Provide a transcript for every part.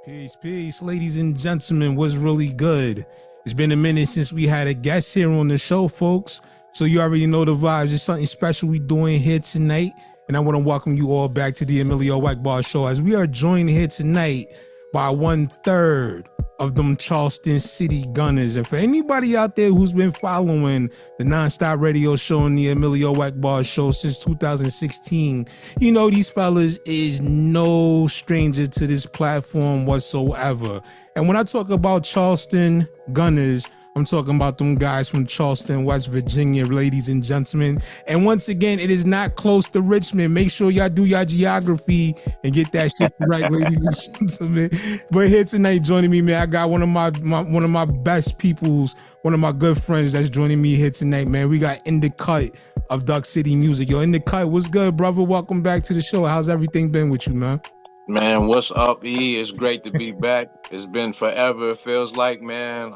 Peace, ladies and gentlemen. What's really good? It's been a minute since we had a guest here on the show, folks. So you already know the vibes. It's something special we doing here tonight. And I want to welcome you all back to the EMillio EgBar show, as we are joined here tonight by 1/3 of them Charleston City Gunnaz. And for anybody out there who's been following the nonstop radio show and the EMillio EgBar show since 2016, you know these fellas is no stranger to this platform whatsoever. And when I talk about Charleston Gunnaz, I'm talking about them guys from Charleston, West Virginia, ladies and gentlemen. And once again, it is not close to Richmond. Make sure y'all do your geography and get that shit right, ladies and gentlemen. But here tonight, joining me, man, I got one of my best peoples, one of my good friends that's joining me here tonight, man. We got NdaKut of Duck City Music. Yo, NdaKut, what's good, brother? Welcome back to the show. How's everything been with you, man? Man, what's up, E? It's great to be back. It's been forever, it feels like, man.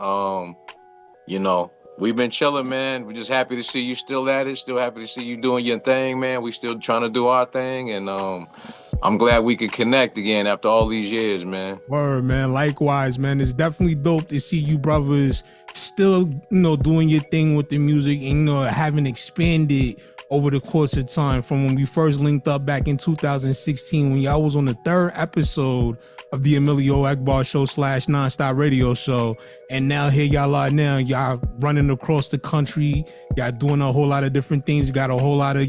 You know, we've been chilling, man. We're just happy to see you still at it. Still happy to see you doing your thing, man. We still trying to do our thing. And I'm glad we could connect again after all these years, man. Word, man. Likewise, man. It's definitely dope to see you brothers still, doing your thing with the music and, having expanded over the course of time from when we first linked up back in 2016 when y'all was on the 3rd episode of the EMillio EgBar show / nonstop radio show. And now here y'all are now. Y'all running across the country. Y'all doing a whole lot of different things. You got a whole lot of,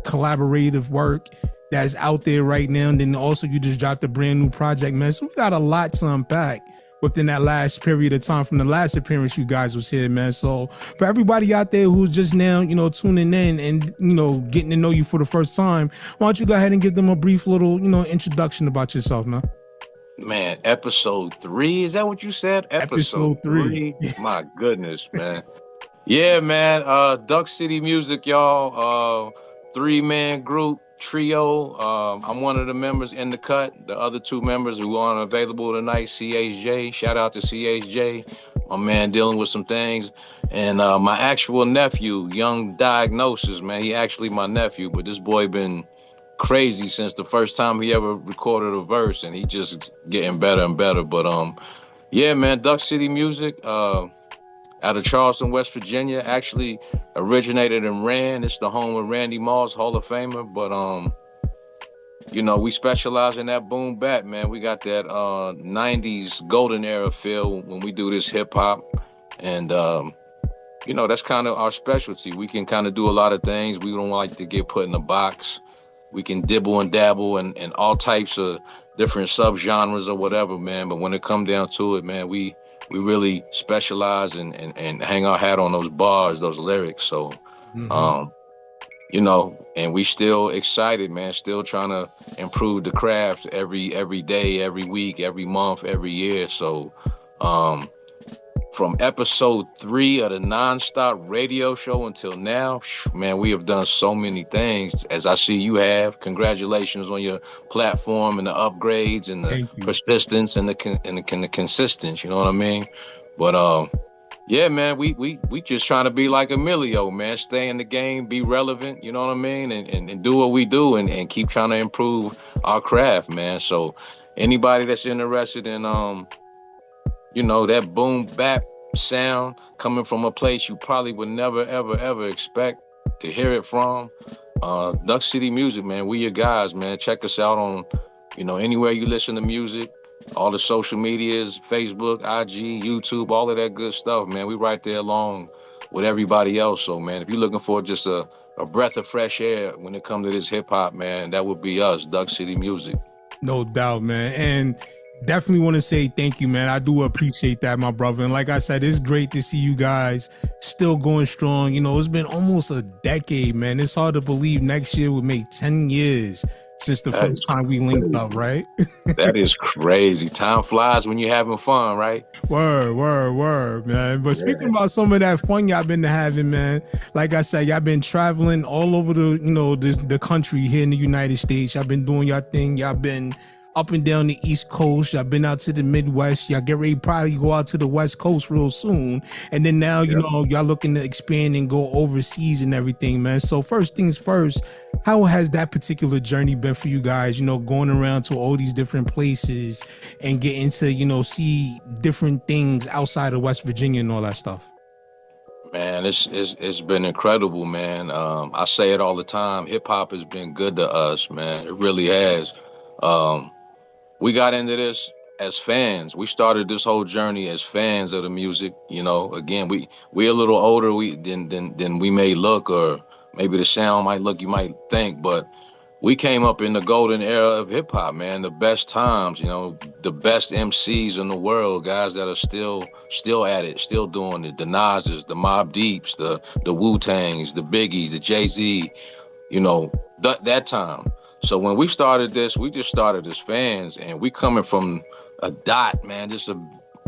collaborative work that's out there right now. And then also you just dropped a brand new project, man. So we got a lot to unpack within that last period of time from the last appearance you guys was here, man. So for everybody out there who's just now, tuning in and, getting to know you for the first time, why don't you go ahead and give them a brief little, introduction about yourself, man? Man, episode 3, is that what you said? Episode 3. My goodness, man. Yeah, man. Duck City Music, y'all. 3-man group, trio. I'm one of the members in NdaKut. The other 2 members who aren't available tonight, CHJ. Shout out to CHJ. My man dealing with some things. And my actual nephew, Young Diagnosis, man. He actually my nephew, but this boy been crazy since the first time he ever recorded a verse, and he just getting better and better. But yeah, man, Duck City Music, out of Charleston, West Virginia, actually originated in Rand. It's the home of Randy Moss, Hall of Famer. But we specialize in that boom bap, man. We got that 90s golden era feel when we do this hip hop, and that's kind of our specialty. We can kind of do a lot of things. We don't like to get put in a box. We can dibble and dabble and all types of different subgenres or whatever, man. But when it come down to it, man, we really specialize and hang our hat on those bars, those lyrics. So, and we still excited, man, still trying to improve the craft every day, every week, every month, every year. So, from episode 3 of the nonstop radio show until now, man, we have done so many things, as I see you have. Congratulations on your platform and the upgrades and the persistence and the consistency. You know what I mean? But yeah, man, we just trying to be like EMillio, man. Stay in the game, be relevant. You know what I mean? And do what we do and keep trying to improve our craft, man. So anybody that's interested in that boom bap sound coming from a place you probably would never, ever expect to hear it from, Duck City Music, man. We your guys, man. Check us out on, anywhere you listen to music, all the social medias, Facebook, IG, YouTube, all of that good stuff, man. We right there along with everybody else. So, man, if you're looking for just a breath of fresh air when it comes to this hip hop, man, that would be us, Duck City Music. No doubt, man. And definitely want to say thank you, man. I do appreciate that, my brother. And like I said, it's great to see you guys still going strong. It's been almost a decade, man. It's hard to believe next year would make 10 years since the first time we linked up, right? That is crazy. Time flies when you're having fun, right? Word, man. But speaking about some of that fun y'all been having, man, like I said, y'all been traveling all over the country here in the United States. Y'all been doing y'all thing. Y'all been up and down the East Coast. Y'all been out to the Midwest. Y'all get ready to probably go out to the West Coast real soon. And then now, you know, y'all looking to expand and go overseas and everything, man. So first things first, how has that particular journey been for you guys, you know, going around to all these different places and getting to, you know, see different things outside of West Virginia and all that stuff? Man, it's been incredible, man. I say it all the time. Hip hop has been good to us, man. It really has. Um, we got into this as fans. We started this whole journey as fans of the music. You know, again, we a little older than we may look, or maybe the sound might look, you might think, but we came up in the golden era of hip hop, man. The best times, you know, the best MCs in the world, guys that are still at it, still doing it. The Nas's, the Mobb Deeps, the Wu-Tangs, the Biggies, the Jay-Z, you know, that time. So when we started this, we just started as fans, and we coming from a dot, man, just a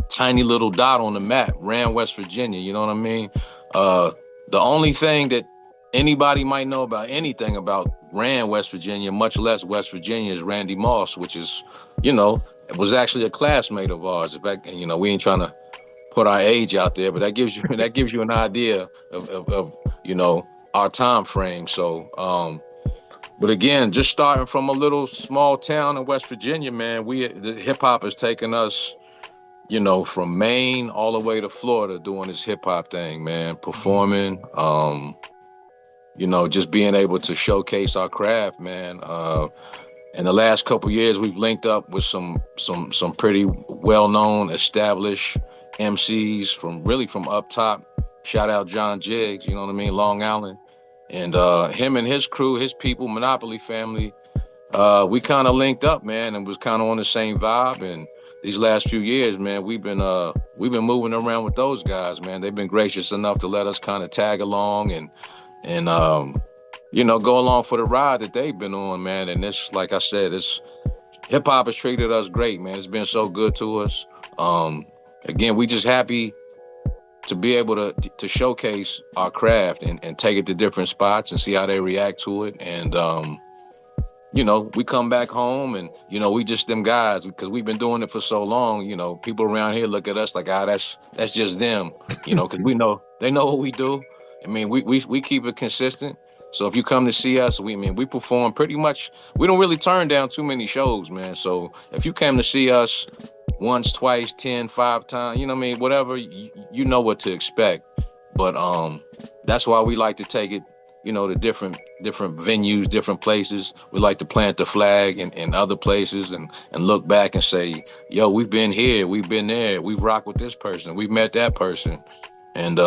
tiny little dot on the map, Rand, West Virginia, you know what I mean? The only thing that anybody might know about anything about Rand, West Virginia, much less West Virginia, is Randy Moss, which is, you know, was actually a classmate of ours. In fact, you know, we ain't trying to put our age out there, but that gives you an idea of you know, our time frame. So, but again, just starting from a little small town in West Virginia, man, the hip hop has taken us, you know, from Maine all the way to Florida, doing this hip hop thing, man, performing, you know, just being able to showcase our craft, man. In the last couple of years, we've linked up with some pretty well-known, established MCs from up top. Shout out John Jiggs, you know what I mean, Long Island. And him and his crew, his people, Monopoly family, we kind of linked up, man, and was kind of on the same vibe. And these last few years, man, we've been moving around with those guys, man. They've been gracious enough to let us kind of tag along and you know, go along for the ride that they've been on, man. And this, like I said, hip hop has treated us great, man. It's been so good to us. Again, we just happy to be able to showcase our craft and take it to different spots and see how they react to it. And you know, we come back home and, you know, we just them guys, because we've been doing it for so long. You know, people around here look at us like, that's just them, you know, because they know what we do. I mean, we keep it consistent. So if you come to see us, we perform pretty much. We don't really turn down too many shows, man. So if you came to see us once, twice, 10, 5 times, you know what I mean, whatever, you know what to expect. But that's why we like to take it, you know, to different venues, different places. We like to plant the flag in other places and look back and say, yo, we've been here, we've been there, we've rocked with this person, we've met that person. And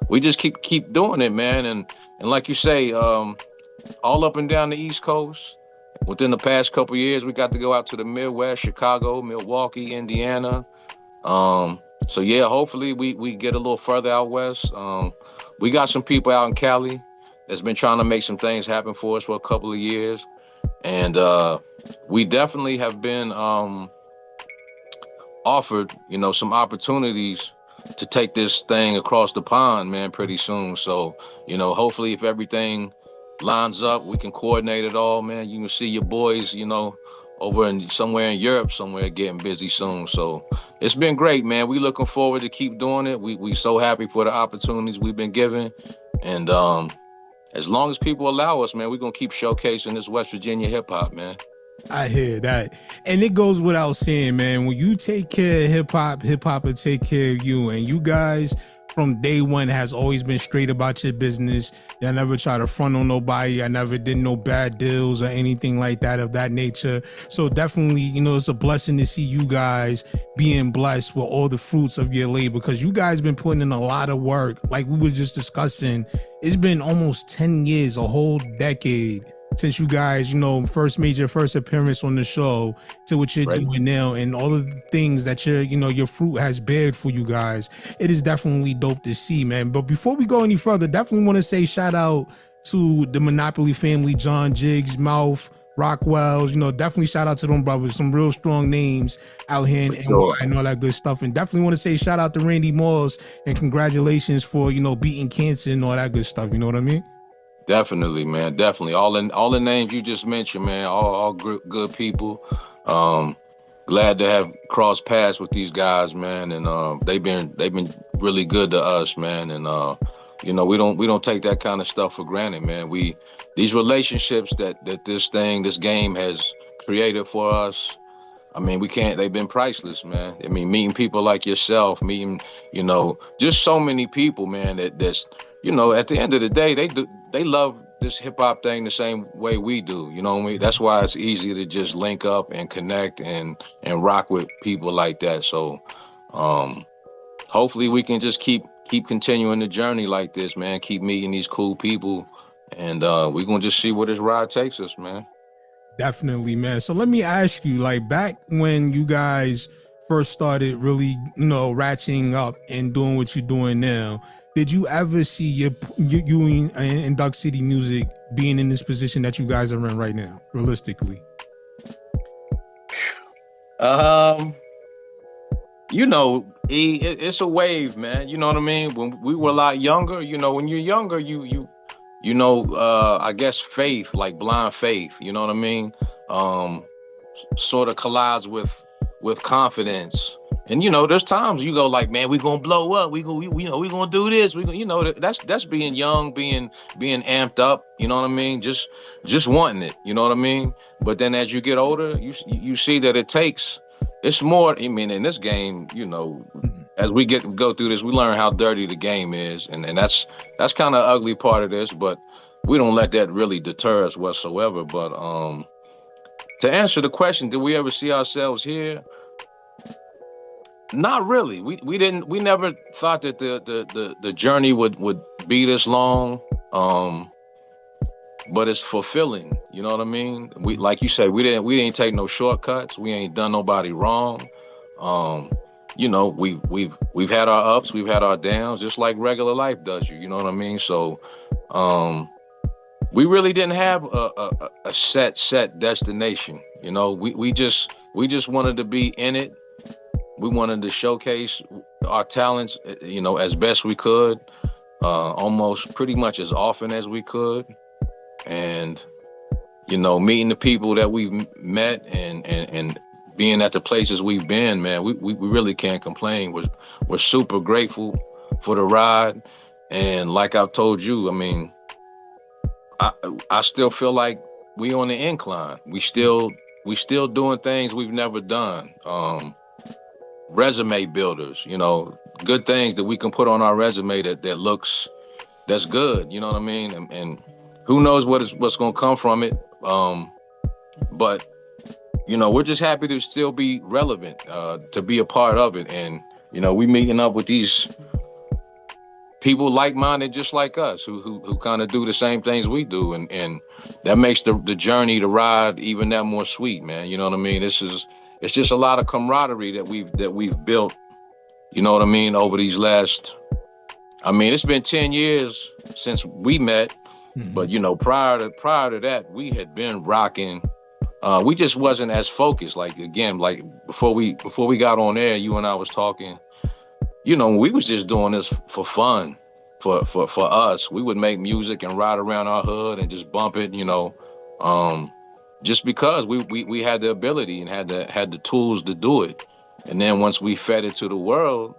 we just keep doing it, man. And like you say, all up and down the East Coast. Within the past couple of years, we got to go out to the Midwest, Chicago, Milwaukee, Indiana. So yeah, hopefully we get a little further out west. We got some people out in Cali that's been trying to make some things happen for us for a couple of years. And we definitely have been offered, you know, some opportunities to take this thing across the pond, man, pretty soon. So, you know, hopefully if everything lines up, we can coordinate it all, man. You can see your boys, you know, over somewhere in Europe, somewhere getting busy soon. So it's been great, man. We looking forward to keep doing it. We so happy for the opportunities we've been given. And as long as people allow us, man, we're going to keep showcasing this West Virginia hip hop, man. I hear that. And it goes without saying, man, when you take care of hip hop will take care of you. And you guys from day one has always been straight about your business. I never try to front on nobody. I never did no bad deals or anything like that of that nature. So definitely, you know, it's a blessing to see you guys being blessed with all the fruits of your labor, because you guys been putting in a lot of work. Like we were just discussing, it's been almost 10 years, a whole decade since you guys, you know, first appearance on the show to what you're doing now, and all of the things that your fruit has bared for you guys. It is definitely dope to see, man. But before we go any further, definitely want to say shout out to the Monopoly family, John Jiggs, Mouth, Rockwells, you know, definitely shout out to them brothers, some real strong names out here in NY and all that good stuff. And definitely want to say shout out to Randy Moss and congratulations for, you know, beating cancer and all that good stuff. You know what I mean? Definitely, man. Definitely. All the names you just mentioned, man, all good people. Um, Glad to have crossed paths with these guys, man, and they've been really good to us, man, and we don't take that kind of stuff for granted, man. These relationships that this game has created for us. I mean, we can't. They've been priceless, man. I mean, meeting people like yourself, meeting, just so many people, man. That's, at the end of the day, they love this hip hop thing the same way we do. You know what I mean? That's why it's easy to just link up and connect and rock with people like that. So, hopefully, we can just keep continuing the journey like this, man. Keep meeting these cool people, and we're gonna just see where this ride takes us, man. Definitely, man. So let me ask you, like back when you guys first started really, ratcheting up and doing what you're doing now, did you ever see you in Duck City Music being in this position that you guys are in right now, realistically? It's a wave, man. You know what I mean? When we were a lot younger, when you're younger, I guess faith, like blind faith, you know what I mean? Sort of collides with confidence. And there's times you go like, man, we gonna blow up. We gonna do this. That's being young, being amped up. You know what I mean? Just wanting it. You know what I mean? But then as you get older, you see that it's more. I mean, in this game, as we go through this, we learn how dirty the game is, and that's kind of ugly part of this. But we don't let that really deter us whatsoever. But to answer the question, did we ever see ourselves here? Not really. We didn't. We never thought that the journey would be this long. But it's fulfilling. You know what I mean? We, like you said, we didn't take no shortcuts. We ain't done nobody wrong. We've had our ups, we've had our downs, just like regular life does you. You know what I mean? So, we really didn't have a set destination. We just wanted to be in it. We wanted to showcase our talents, as best we could, almost pretty much as often as we could. And, meeting the people that we've met and being at the places we've been, man, we really can't complain. We're super grateful for the ride. And like I've told you, I mean, I still feel like we on the incline. We still doing things we've never done. Resume builders, good things that we can put on our resume that's good. You know what I mean? And who knows what's going to come from it. But we're just happy to still be relevant, to be a part of it. And, we meeting up with these people like-minded just like us who kind of do the same things we do. And that makes the journey, the ride even that more sweet, man. You know what I mean? It's just a lot of camaraderie that we've built, you know what I mean, over these last, it's been 10 years since we met. Mm-hmm. But, prior to that, we had been rocking. We just wasn't as focused. Like, again, like before we got on air, you and I was talking, we was just doing this for fun, for us. We would make music and ride around our hood and just bump it, just because we had the ability and had the tools to do it. And then once we fed it to the world,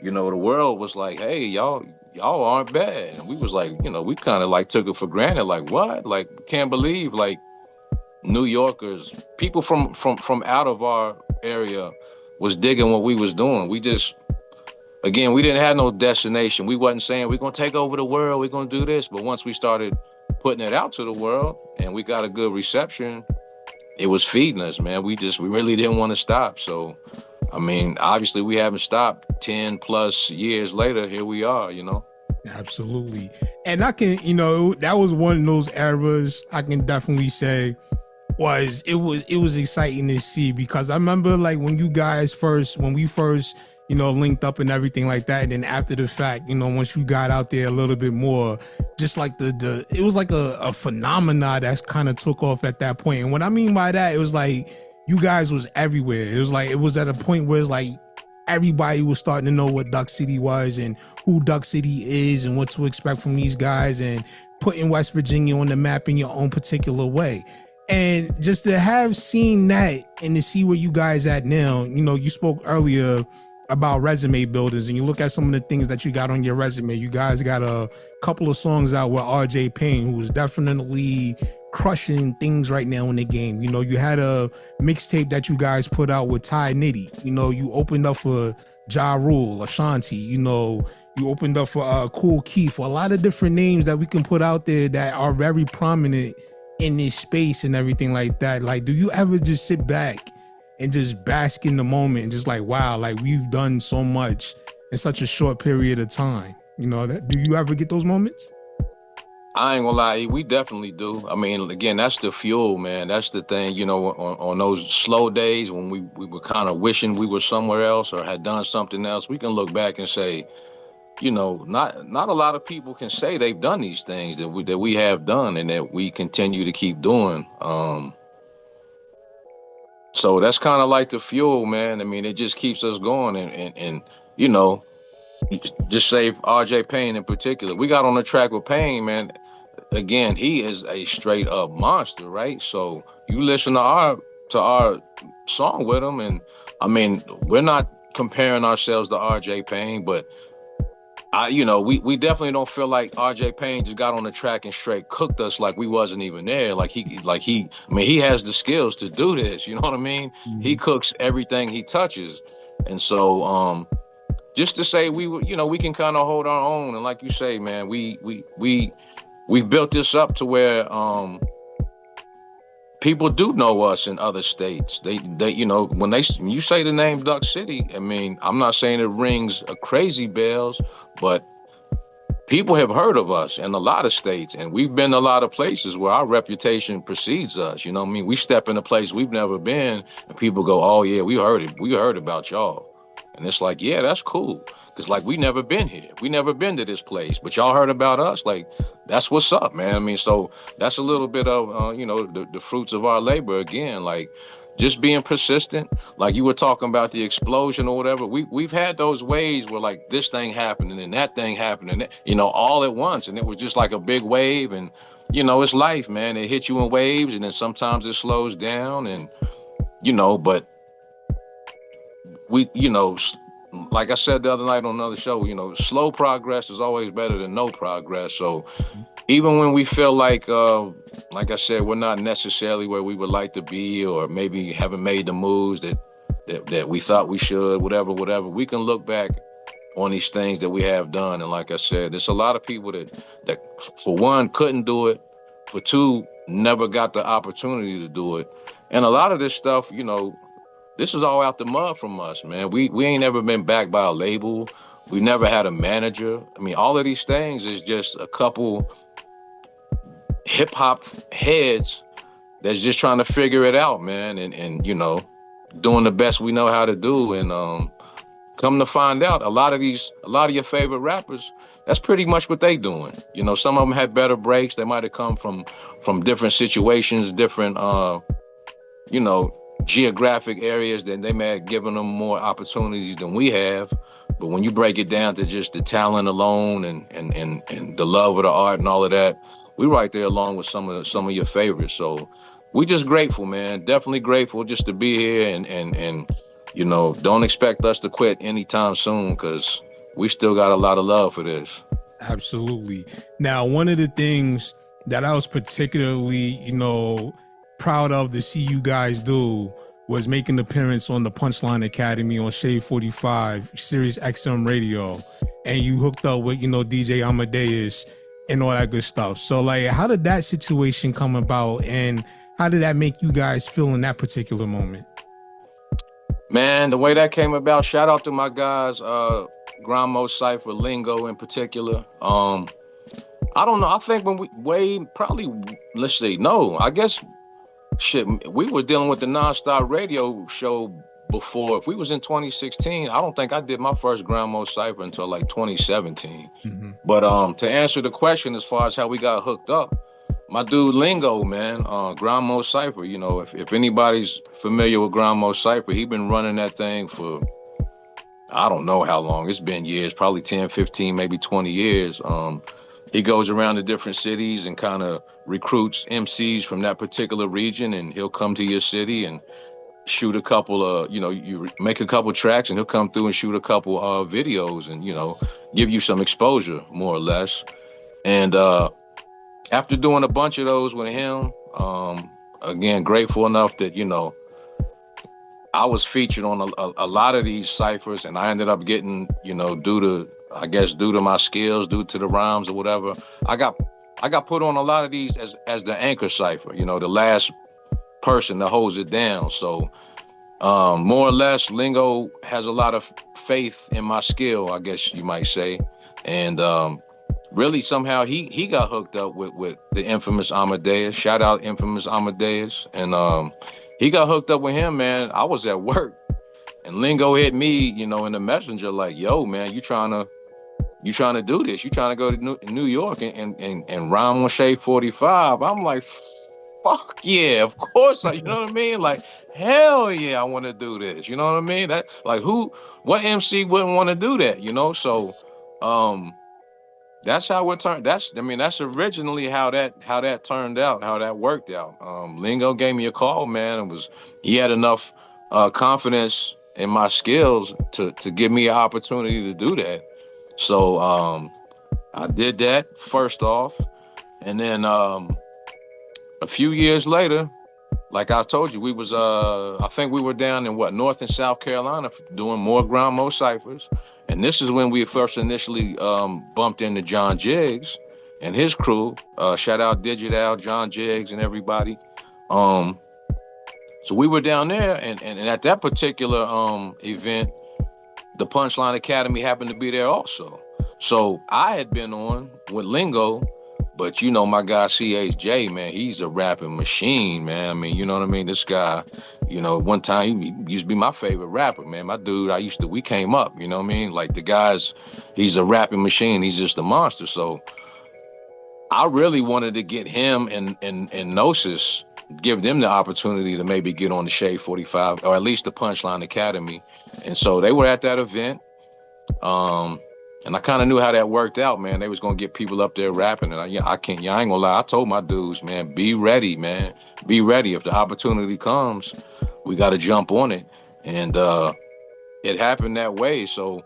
the world was like, hey, y'all aren't bad. And we was like, we kind of like took it for granted. Like, what? Like, can't believe, like, New Yorkers, people from out of our area was digging what we was doing. We just, again, we didn't have no destination. We wasn't saying we're going to take over the world, we're going to do this. But once we started putting it out to the world and we got a good reception, it was feeding us, man. We really didn't want to stop. So, obviously we haven't stopped. 10 plus years later, here we are, Absolutely. And I can, that was one of those eras I can definitely say it was exciting to see, because I remember like when we first, linked up and everything like that. And then after the fact, once you got out there a little bit more, just like it was like a phenomena that's kind of took off at that point. And what I mean by that, it was like you guys was everywhere. It was at a point where it's like everybody was starting to know what Duck City was and who Duck City is and what to expect from these guys, and putting West Virginia on the map in your own particular way. And just to have seen that and to see where you guys at now, you know, you spoke earlier about resume builders, and you look at some of the things that you got on your resume. You guys got a couple of songs out with RJ Payne, who's definitely crushing things right now in the game. You know, you had a mixtape that you guys put out with Ty Nitty. You know, you opened up for Ja Rule, Ashanti. You know, you opened up for Cool Keith, a lot of different names that we can put out there that are very prominent in this space and everything like that. Like, do you ever just sit back and just bask in the moment and just like, wow, like we've done so much in such a short period of time? You know, that, do you ever get those moments? I ain't gonna lie, we definitely do. I mean, again, that's the fuel, man. That's the thing, you know, on those slow days when we were kind of wishing we were somewhere else or had done something else, we can look back and say, you know, not a lot of people can say they've done these things that we have done and that we continue to keep doing. So that's kind of like the fuel, man. I mean, it just keeps us going, and you know, just say RJ Payne in particular. We got on the track with Payne, man. Again, he is a straight up monster, right? So you listen to our song with him, and I mean, we're not comparing ourselves to RJ Payne, but you know, we definitely don't feel like RJ Payne just got on the track and straight cooked us like we wasn't even there. I mean, he has the skills to do this. You know what I mean? Mm-hmm. He cooks everything he touches, and so just to say you know, we can kind of hold our own. And like you say, man, we've built this up to where people do know us in other states. They you know, when you say the name Duck City, I mean, I'm not saying it rings a crazy bells, but people have heard of us in a lot of states, and we've been to a lot of places where our reputation precedes us. You know what I mean? We step in a place we've never been, and people go, "Oh yeah, we heard about y'all," and it's like, yeah, that's cool. Because, like, we never been here. We never been to this place. But y'all heard about us? Like, that's what's up, man. I mean, so that's a little bit of, you know, the fruits of our labor. Again, like, just being persistent. Like you were talking about the explosion or whatever. We've had those waves where, like, this thing happened and then that thing happened and, you know, all at once. And it was just like a big wave. And, you know, it's life, man. It hits you in waves, and then sometimes it slows down. And, you know, but we, you know, like I said the other night on another show, you know, slow progress is always better than no progress. So even when we feel like I said, we're not necessarily where we would like to be, or maybe haven't made the moves that we thought we should, whatever, we can look back on these things that we have done. And like I said, there's a lot of people that for one, couldn't do it, for two, never got the opportunity to do it. And a lot of this stuff, you know, this is all out the mud from us, man. We ain't ever been backed by a label. We never had a manager. I mean, all of these things is just a couple hip hop heads that's just trying to figure it out, man. And you know, doing the best we know how to do. And come to find out, a lot of your favorite rappers, that's pretty much what they doing. You know, some of them had better breaks. They might have come from different situations, different, you know, geographic areas that they may have given them more opportunities than we have. But when you break it down to just the talent alone and the love of the art and all of that, we right there along with some of your favorites. So we just grateful, man. Definitely grateful just to be here, and you know, don't expect us to quit anytime soon, because we still got a lot of love for this. Absolutely. Now, one of the things that I was particularly, you know, proud of to see you guys do was make an appearance on the Punchline Academy on Shade 45, Sirius XM Radio, and you hooked up with, you know, DJ Amadeuz and all that good stuff. So, like, how did that situation come about, and how did that make you guys feel in that particular moment? Man, the way that came about, shout out to my guys, Gramo Cypher, Lingo in particular. I don't know. I think when I guess, we were dealing with the Nonstop Radio show before. If we was in 2016, I don't think I did my first Gramo Cypher until like 2017. Mm-hmm. But to answer the question as far as how we got hooked up, my dude Lingo, man, Gramo Cypher, you know, if anybody's familiar with Gramo Cypher, he been running that thing for, I don't know how long. It's been years, probably 10, 15, maybe 20 years. he goes around to different cities and kind of recruits MCs from that particular region, and he'll come to your city and shoot a couple of, you make a couple tracks, and he'll come through and shoot a couple videos, and give you some exposure, more or less. And after doing a bunch of those with him, again, grateful enough that I was featured on a lot of these ciphers, and I ended up getting, due to my skills, due to the rhymes or whatever, I got put on a lot of these as the anchor cipher, the last person that holds it down. So more or less, Lingo has a lot of faith in my skill, I guess you might say. And really somehow he got hooked up with the Inphamus Amadeuz. Shout out Inphamus Amadeuz. And he got hooked up with him, man. I was at work, and Lingo hit me, in the messenger, like, yo, man, you trying to do this? You trying to go to New York and rhyme on Shade 45? I'm like, fuck yeah, of course. You know what I mean? Like, hell yeah, I want to do this. You know what I mean? That, like, what MC wouldn't want to do that? So that's how it turned. That's originally how that turned out, how that worked out. Lingo gave me a call, man. He had enough confidence in my skills to give me an opportunity to do that. So I did that first off, and then a few years later, like I told you, we was I think we were down in North and South Carolina doing more Ground Mo ciphers. And this is when we first initially bumped into John Jiggs and his crew. Shout out Digital, John Jiggs, and everybody. So we were down there, and at that particular event, the Punchline Academy happened to be there also. So I had been on with Lingo, but my guy CHJ, man, he's a rapping machine, man. I mean, you know what I mean? This guy, one time he used to be my favorite rapper, man. My dude, we came up, you know what I mean? Like, the guy's, he's a rapping machine. He's just a monster. So I really wanted to get him and Gnosis, give them the opportunity to maybe get on the Shade 45, or at least the Punchline Academy. And so they were at that event. And I kind of knew how that worked out, man. They was going to get people up there rapping. And I ain't going to lie. I told my dudes, man, be ready, man. Be ready. If the opportunity comes, we got to jump on it. And it happened that way. So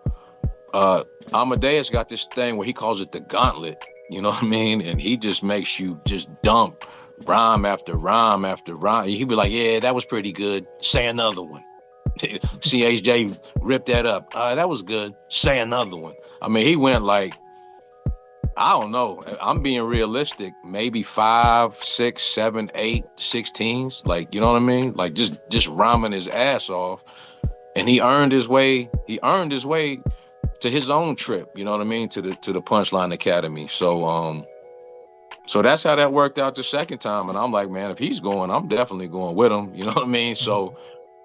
Amadeuz got this thing where he calls it the gauntlet. You know what I mean? And he just makes you just dump rhyme after rhyme after rhyme. He'd be like, yeah, that was pretty good. Say another one. CHJ ripped that up. That was good. Say another one. I mean, he went like, I don't know. I'm being realistic. Maybe 5, 6, 7, 8, 16s. Like, you know what I mean? Like, just rhyming his ass off. And he earned his way. He earned his way to his own trip. You know what I mean? To the Punchline Academy. So so that's how that worked out the second time. And I'm like, man, if he's going, I'm definitely going with him. You know what I mean? So,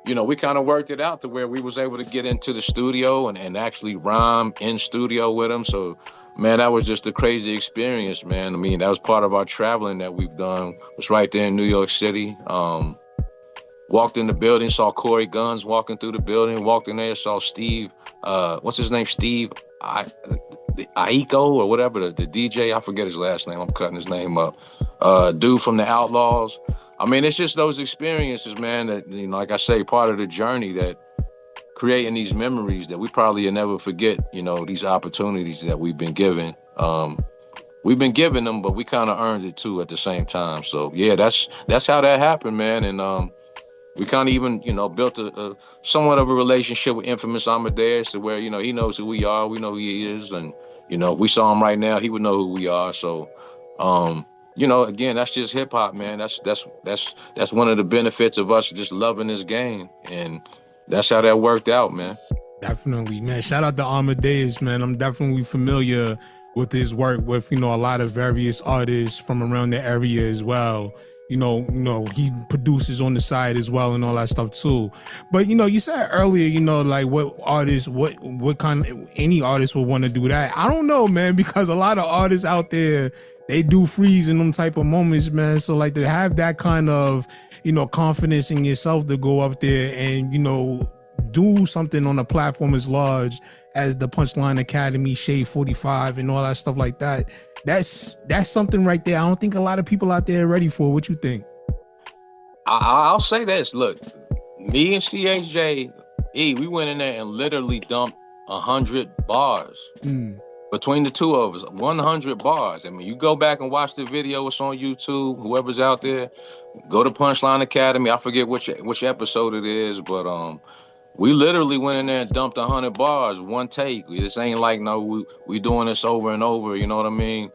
we kind of worked it out to where we was able to get into the studio and actually rhyme in studio with him. So, man, that was just a crazy experience, man. I mean, that was part of our traveling that we've done. It was right there in New York City. Walked in the building, saw Corey Guns walking through the building. Walked in there, saw Steve. What's his name? Steve Aiko or whatever, the DJ. I forget his last name. I'm cutting his name up. Dude from the Outlaws. I mean, it's just those experiences, man, that, like I say, part of the journey, that creating these memories that we probably will never forget, these opportunities that we've been given. We've been given them, but we kind of earned it too at the same time. So yeah, that's how that happened, man. And we kind of even, built a somewhat of a relationship with Inphamus Amadeuz, to where, he knows who we are, we know who he is, and if we saw him right now, he would know who we are. So again, that's just hip hop, man. That's one of the benefits of us just loving this game, and that's how that worked out, man. Definitely, man. Shout out to Amadeuz, man. I'm definitely familiar with his work with a lot of various artists from around the area as well. He produces on the side as well and all that stuff too. But you said earlier, like what artists, what kind of, any artist would want to do that. I don't know, man, because a lot of artists out there, they do freeze in them type of moments, man. So like, to have that kind of, confidence in yourself to go up there and, do something on a platform as large as the Punchline Academy, Shade 45, and all that stuff like that. That's something right there. I don't think a lot of people out there are ready for. What you think? I'll say this. Look, me and CHJ, we went in there and literally dumped 100 bars. Between the two of us, 100 bars. I mean, you go back and watch the video. It's on YouTube. Whoever's out there, go to Punchline Academy. I forget which episode it is, but we literally went in there and dumped 100 bars, one take. This ain't like, no, we doing this over and over. You know what I mean?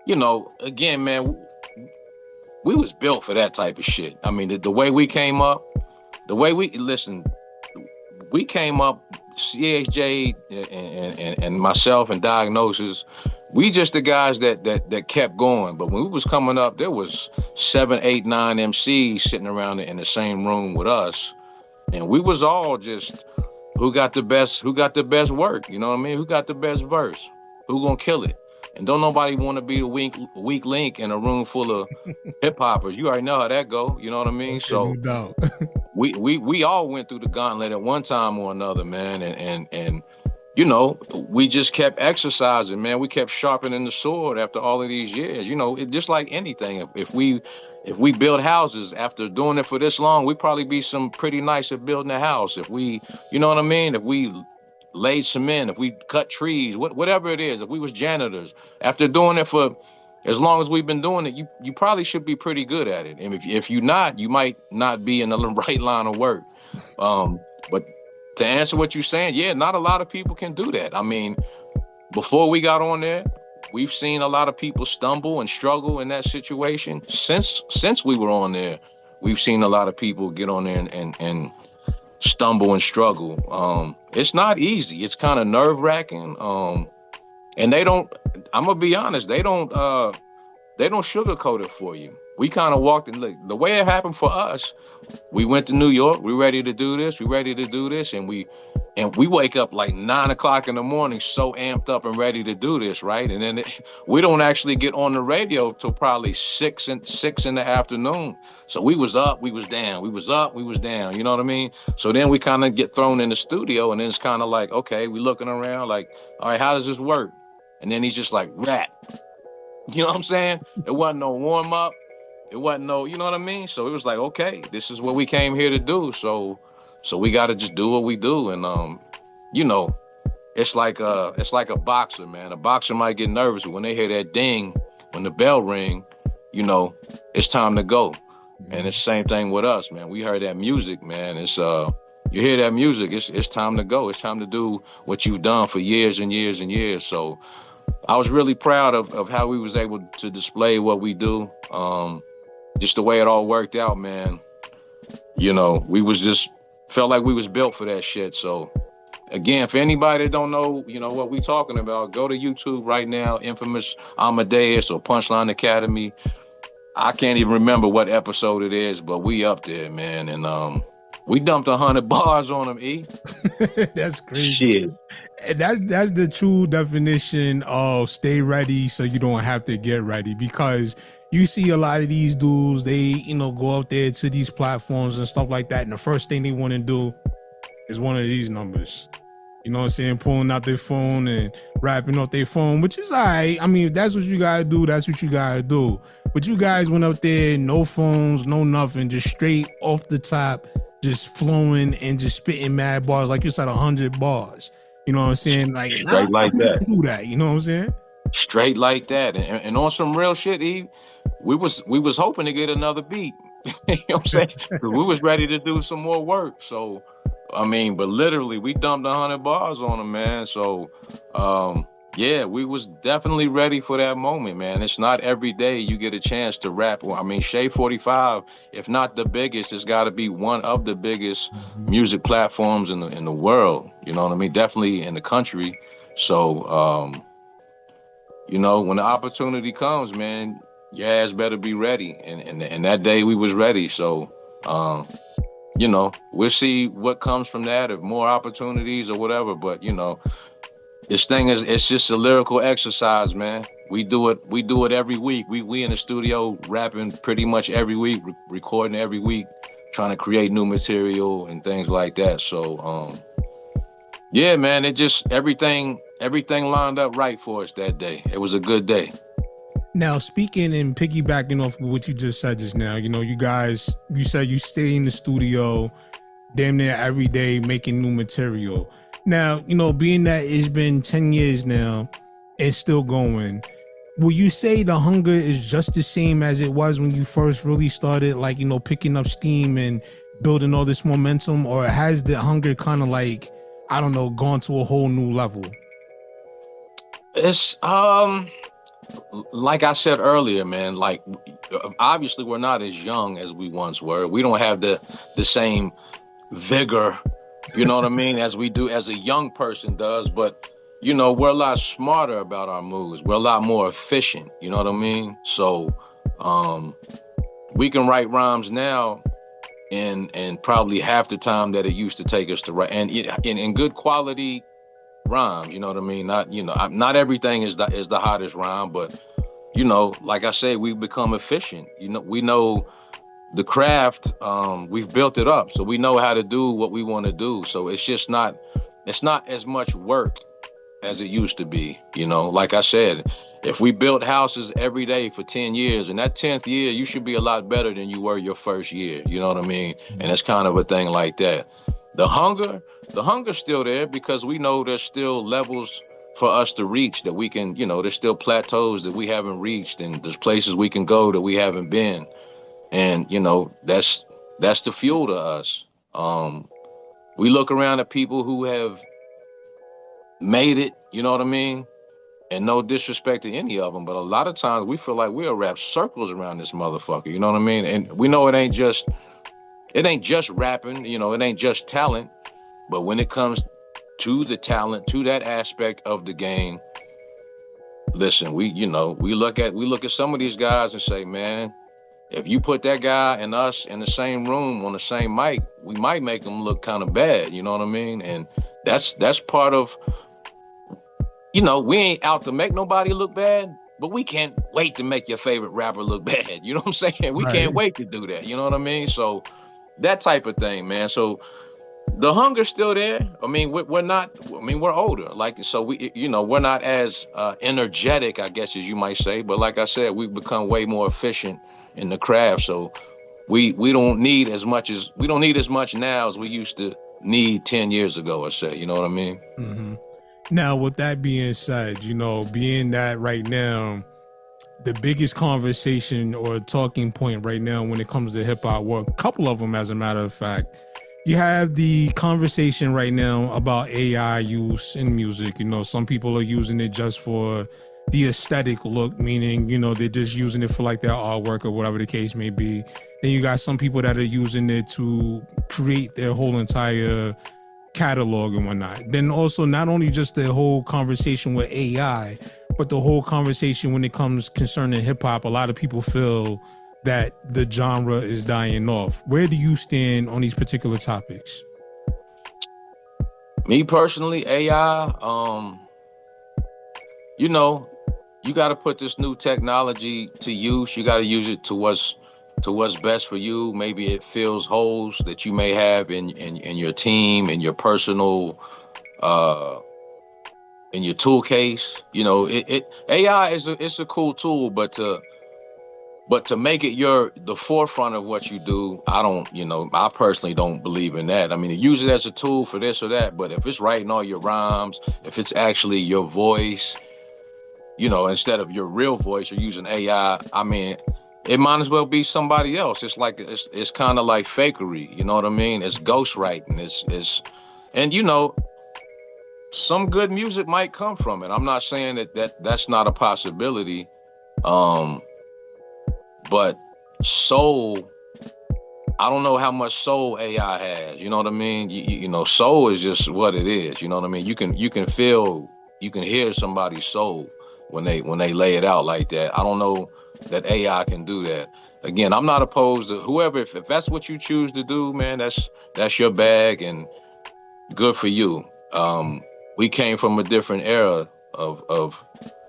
You know, again, man, we was built for that type of shit. I mean, the way we came up, we came up, CHJ and myself and Diagnosis, we just the guys that kept going. But when we was coming up, there was 7, 8, 9 MCs sitting around in the same room with us. And we was all just, who got the best work, you know what I mean? Who got the best verse? Who gonna kill it? And don't nobody want to be the weak link in a room full of hip hoppers. You already know how that go, you know what I mean? So no. we all went through the gauntlet at one time or another, man. And you know, we just kept exercising, man. We kept sharpening the sword after all of these years. You know, it just like anything. If we build houses after doing it for this long, we'd probably be some pretty nice at building a house. If we, you know what I mean? If we laid cement, if we cut trees, whatever it is, if we was janitors, after doing it for as long as we've been doing it, you probably should be pretty good at it. And if you're not, you might not be in the right line of work. But to answer what you're saying, yeah, not a lot of people can do that. I mean, before we got on there, we've seen a lot of people stumble and struggle in that situation. Since we were on there, we've seen a lot of people get on there and stumble and struggle. It's not easy. It's kind of nerve-wracking. And they don't, I'm gonna be honest, they don't sugarcoat it for you. We kind of walked in, the way it happened for us, we went to New York, we ready to do this, and we wake up like 9 o'clock in the morning, so amped up and ready to do this, right? And then we don't actually get on the radio till probably 6 in the afternoon. So we was up, we was down, we was up, we was down, you know what I mean? So then we kind of get thrown in the studio, and then it's kind of like, okay, we looking around like, all right, how does this work? And then he's just like, rap. You know what I'm saying? It wasn't no warm up. It wasn't no, you know what I mean? So it was like, okay, this is what we came here to do. So we got to just do what we do. And, you know, it's like a boxer, man. A boxer might get nervous when they hear that ding, when the bell ring, you know, it's time to go. And it's the same thing with us, man. We heard that music, man. It's, you hear that music, it's time to go. It's time to do what you've done for years and years and years. So I was really proud of how we was able to display what we do. Just the way it all worked out, man. You know, we was just felt like we was built for that shit. So again, for anybody that don't know, you know, what we talking about, go to YouTube right now, Inphamus Amadeuz or Punchline Academy. I can't even remember what episode it is, but we up there, man. And we dumped 100 bars on them, E. That's crazy. Shit. That's the true definition of stay ready so you don't have to get ready, because you see a lot of these dudes, they, you know, go out there to these platforms and stuff like that, and the first thing they want to do is one of these numbers. You know what I'm saying? Pulling out their phone and rapping off their phone, which is all right. I mean, if that's what you gotta do, that's what you gotta do. But you guys went up there, no phones, no nothing, just straight off the top, just flowing and just spitting mad bars, like you said, 100 bars. You know what I'm saying? Like straight like that. Do that. You know what I'm saying? Straight like that, and on some real shit, E. We was hoping to get another beat. You know what I'm saying? We was ready to do some more work. So, I mean, but literally, we dumped 100 bars on them, man. So, yeah, we was definitely ready for that moment, man. It's not every day you get a chance to rap. I mean, Shade 45, if not the biggest, it's got to be one of the biggest music platforms in the world. You know what I mean? Definitely in the country. So, you know, when the opportunity comes, man, your ass better be ready. And that day we was ready. So, you know, we'll see what comes from that, if more opportunities or whatever. But, you know, this thing it's just a lyrical exercise, man. We do it every week. We in the studio rapping pretty much every week, recording every week, trying to create new material and things like that. So, yeah, man, it just everything everything lined up right for us that day. It was a good day. Now, speaking and piggybacking off what you just said just now, you know, you guys, you said you stay in the studio damn near every day making new material. Now, you know, being that it's been 10 years now and still going, will you say the hunger is just the same as it was when you first really started, like, you know, picking up steam and building all this momentum, or has the hunger kind of like, I don't know, gone to a whole new level? It's like I said earlier, man, like obviously we're not as young as we once were. We don't have the same vigor, you know what I mean, as we do, as a young person does, but you know, we're a lot smarter about our moves. We're a lot more efficient, you know what I mean? So we can write rhymes now in probably half the time that it used to take us to write, and in good quality rhymes, you know what I mean? Not, you know, not everything is the hottest rhyme, but you know, like I say, we've become efficient. You know, we know the craft, we've built it up, so we know how to do what we want to do. So it's just not, it's not as much work as it used to be. You know, like I said, if we built houses every day for 10 years, in that 10th year, you should be a lot better than you were your first year. You know what I mean? And it's kind of a thing like that. The hunger's still there because we know there's still levels for us to reach that we can, you know, there's still plateaus that we haven't reached, and there's places we can go that we haven't been. And, you know, that's the fuel to us. We look around at people who have made it, you know what I mean? And no disrespect to any of them, but a lot of times we feel like we'll wrap circles around this motherfucker, you know what I mean? And we know it ain't just rapping, you know, it ain't just talent, but when it comes to the talent, to that aspect of the game, listen, we look at some of these guys and say, man, if you put that guy and us in the same room on the same mic, we might make them look kind of bad, you know what I mean? And that's part of, you know, we ain't out to make nobody look bad, but we can't wait to make your favorite rapper look bad. You know what I'm saying? We can't wait to do that. You know what I mean? So that type of thing, man. So the hunger's still there. I mean, we're not, I mean, we're older. Like, so we, you know, we're not as energetic, I guess, as you might say. But like I said, we've become way more efficient in the craft. So we don't need as much now as we used to need 10 years ago, or say, you know what I mean? Mm-hmm. Now, with that being said, you know, being that right now, the biggest conversation or talking point right now when it comes to hip hop, well, a couple of them, as a matter of fact, you have the conversation right now about AI use in music. You know, some people are using it just for the aesthetic look, meaning, you know, they're just using it for like their artwork or whatever the case may be. Then you got some people that are using it to create their whole entire catalog and whatnot. Then also not only just the whole conversation with AI, but the whole conversation when it comes concerning hip hop, a lot of people feel that the genre is dying off. Where do you stand on these particular topics? Me personally, AI, you know, you got to put this new technology to use. You got to use it to what's best for you. Maybe it fills holes that you may have in your team, in your personal, in your tool case. You know, AI it's a cool tool, but to make it the forefront of what you do, I personally don't believe in that. I mean, use it as a tool for this or that, but if it's writing all your rhymes, if it's actually your voice, you know, instead of your real voice, you're using AI, I mean, it might as well be somebody else. It's like, it's kind of like fakery, you know what I mean? It's ghostwriting. And you know, some good music might come from it. I'm not saying that's not a possibility. But soul, I don't know how much soul AI has. You know what I mean? You know, soul is just what it is. You know what I mean? You can hear somebody's soul when they lay it out like that. I don't know that AI can do that. Again, I'm not opposed to whoever. If that's what you choose to do, man, that's your bag and good for you. We came from a different era of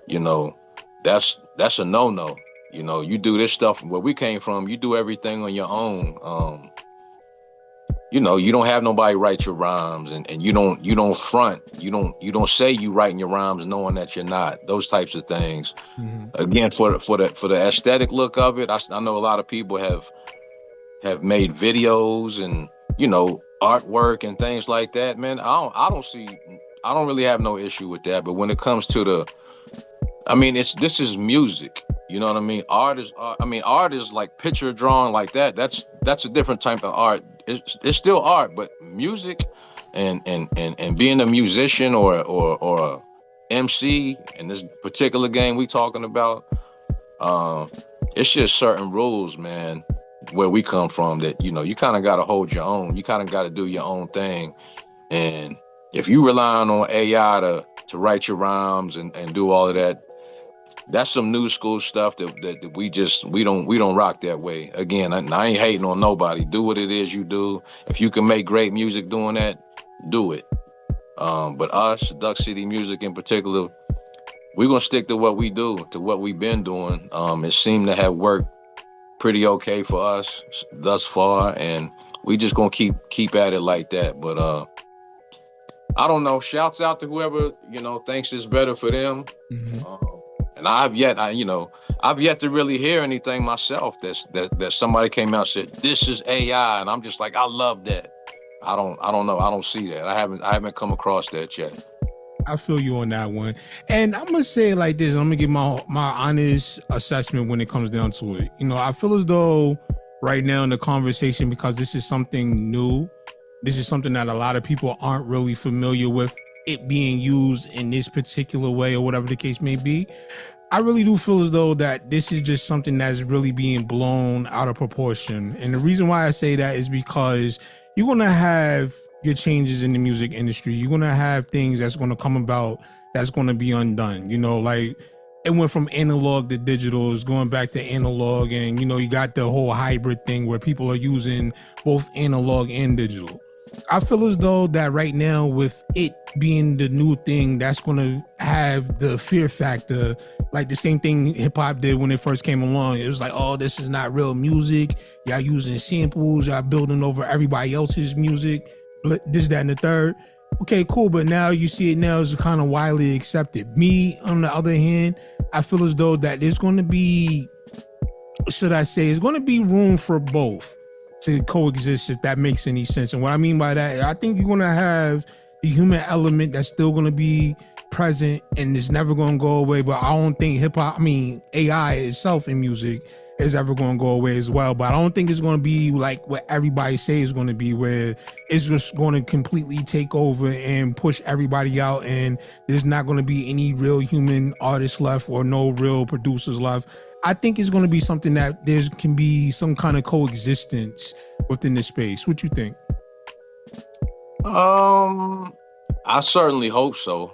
you know, that's a no-no. You know, you do this stuff where we came from, you do everything on your own. you don't have nobody write your rhymes, and you don't front, you don't say you writing your rhymes knowing that you're not. Those types of things. Again, for the aesthetic look of it, I know a lot of people have made videos and artwork and things like that. Man, I don't really have no issue with that. But when it comes to this is music. You know what I mean? Art is like picture drawing like that. That's a different type of art. It's still art, but music and being a musician or a MC in this particular game we talking about, it's just certain rules, man, where we come from that, you kind of got to hold your own. You kind of got to do your own thing. And if you relying on AI to write your rhymes and do all of that, that's some new school stuff that we don't rock that way. Again, I ain't hating on nobody. Do what it is you do. If you can make great music doing that, do it. But us, Duck City Music in particular, we're gonna stick to what we do, to what we've been doing. It seemed to have worked pretty okay for us thus far, and we just gonna keep at it like that. But I don't know. Shouts out to whoever thinks it's better for them. And I've yet to really hear anything myself that somebody came out and said this is AI, and I'm just like, I love that. I don't know. I don't see that. I haven't come across that yet. I feel you on that one. And I'm gonna say it like this. I'm gonna give my honest assessment when it comes down to it. I feel as though right now in the conversation, because this is something new, this is something that a lot of people aren't really familiar with it being used in this particular way or whatever the case may be. I really do feel as though that this is just something that's really being blown out of proportion. And the reason why I say that is because you're going to have your changes in the music industry. You're going to have things that's going to come about that's going to be undone. Like it went from analog to digital, it's going back to analog. And, you got the whole hybrid thing where people are using both analog and digital. I feel as though that right now, with it being the new thing, that's going to have the fear factor, like the same thing hip hop did when it first came along. It was like, oh, this is not real music. Y'all using samples, y'all building over everybody else's music, this, that, and the third. Okay, cool. But now you see it now is kind of widely accepted. Me, on the other hand, I feel as though that there's going to be, should I say, it's going to be room for both to coexist, if that makes any sense. And what I mean by that, I think you're going to have the human element that's still going to be present and it's never going to go away. But I don't think AI itself in music is ever going to go away as well. But I don't think it's going to be like what everybody say is going to be, where it's just going to completely take over and push everybody out, and there's not going to be any real human artists left or no real producers left. I think it's going to be something that there can be some kind of coexistence within the space. What you think? I certainly hope so.